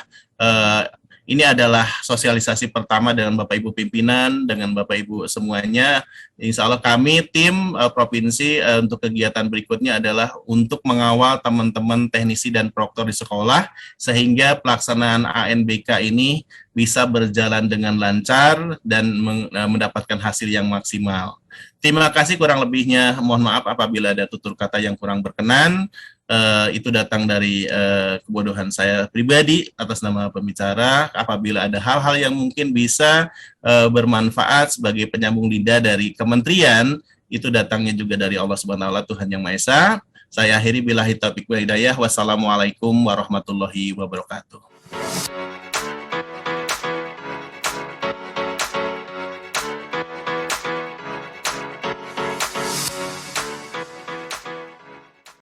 ini adalah sosialisasi pertama dengan Bapak Ibu pimpinan, dengan Bapak Ibu semuanya. Insya Allah kami tim provinsi untuk kegiatan berikutnya adalah untuk mengawal teman-teman teknisi dan proktor di sekolah sehingga pelaksanaan ANBK ini bisa berjalan dengan lancar dan mendapatkan hasil yang maksimal. Terima kasih, kurang lebihnya mohon maaf apabila ada tutur kata yang kurang berkenan. Itu datang dari kebodohan saya pribadi atas nama pembicara. Apabila ada hal-hal yang mungkin bisa bermanfaat sebagai penyambung lidah dari kementerian, itu datangnya juga dari Allah Subhanahu wa Ta'ala, Tuhan Yang Maha Esa. Saya akhiri billahi taufiq wal hidayah. Wassalamualaikum warahmatullahi wabarakatuh.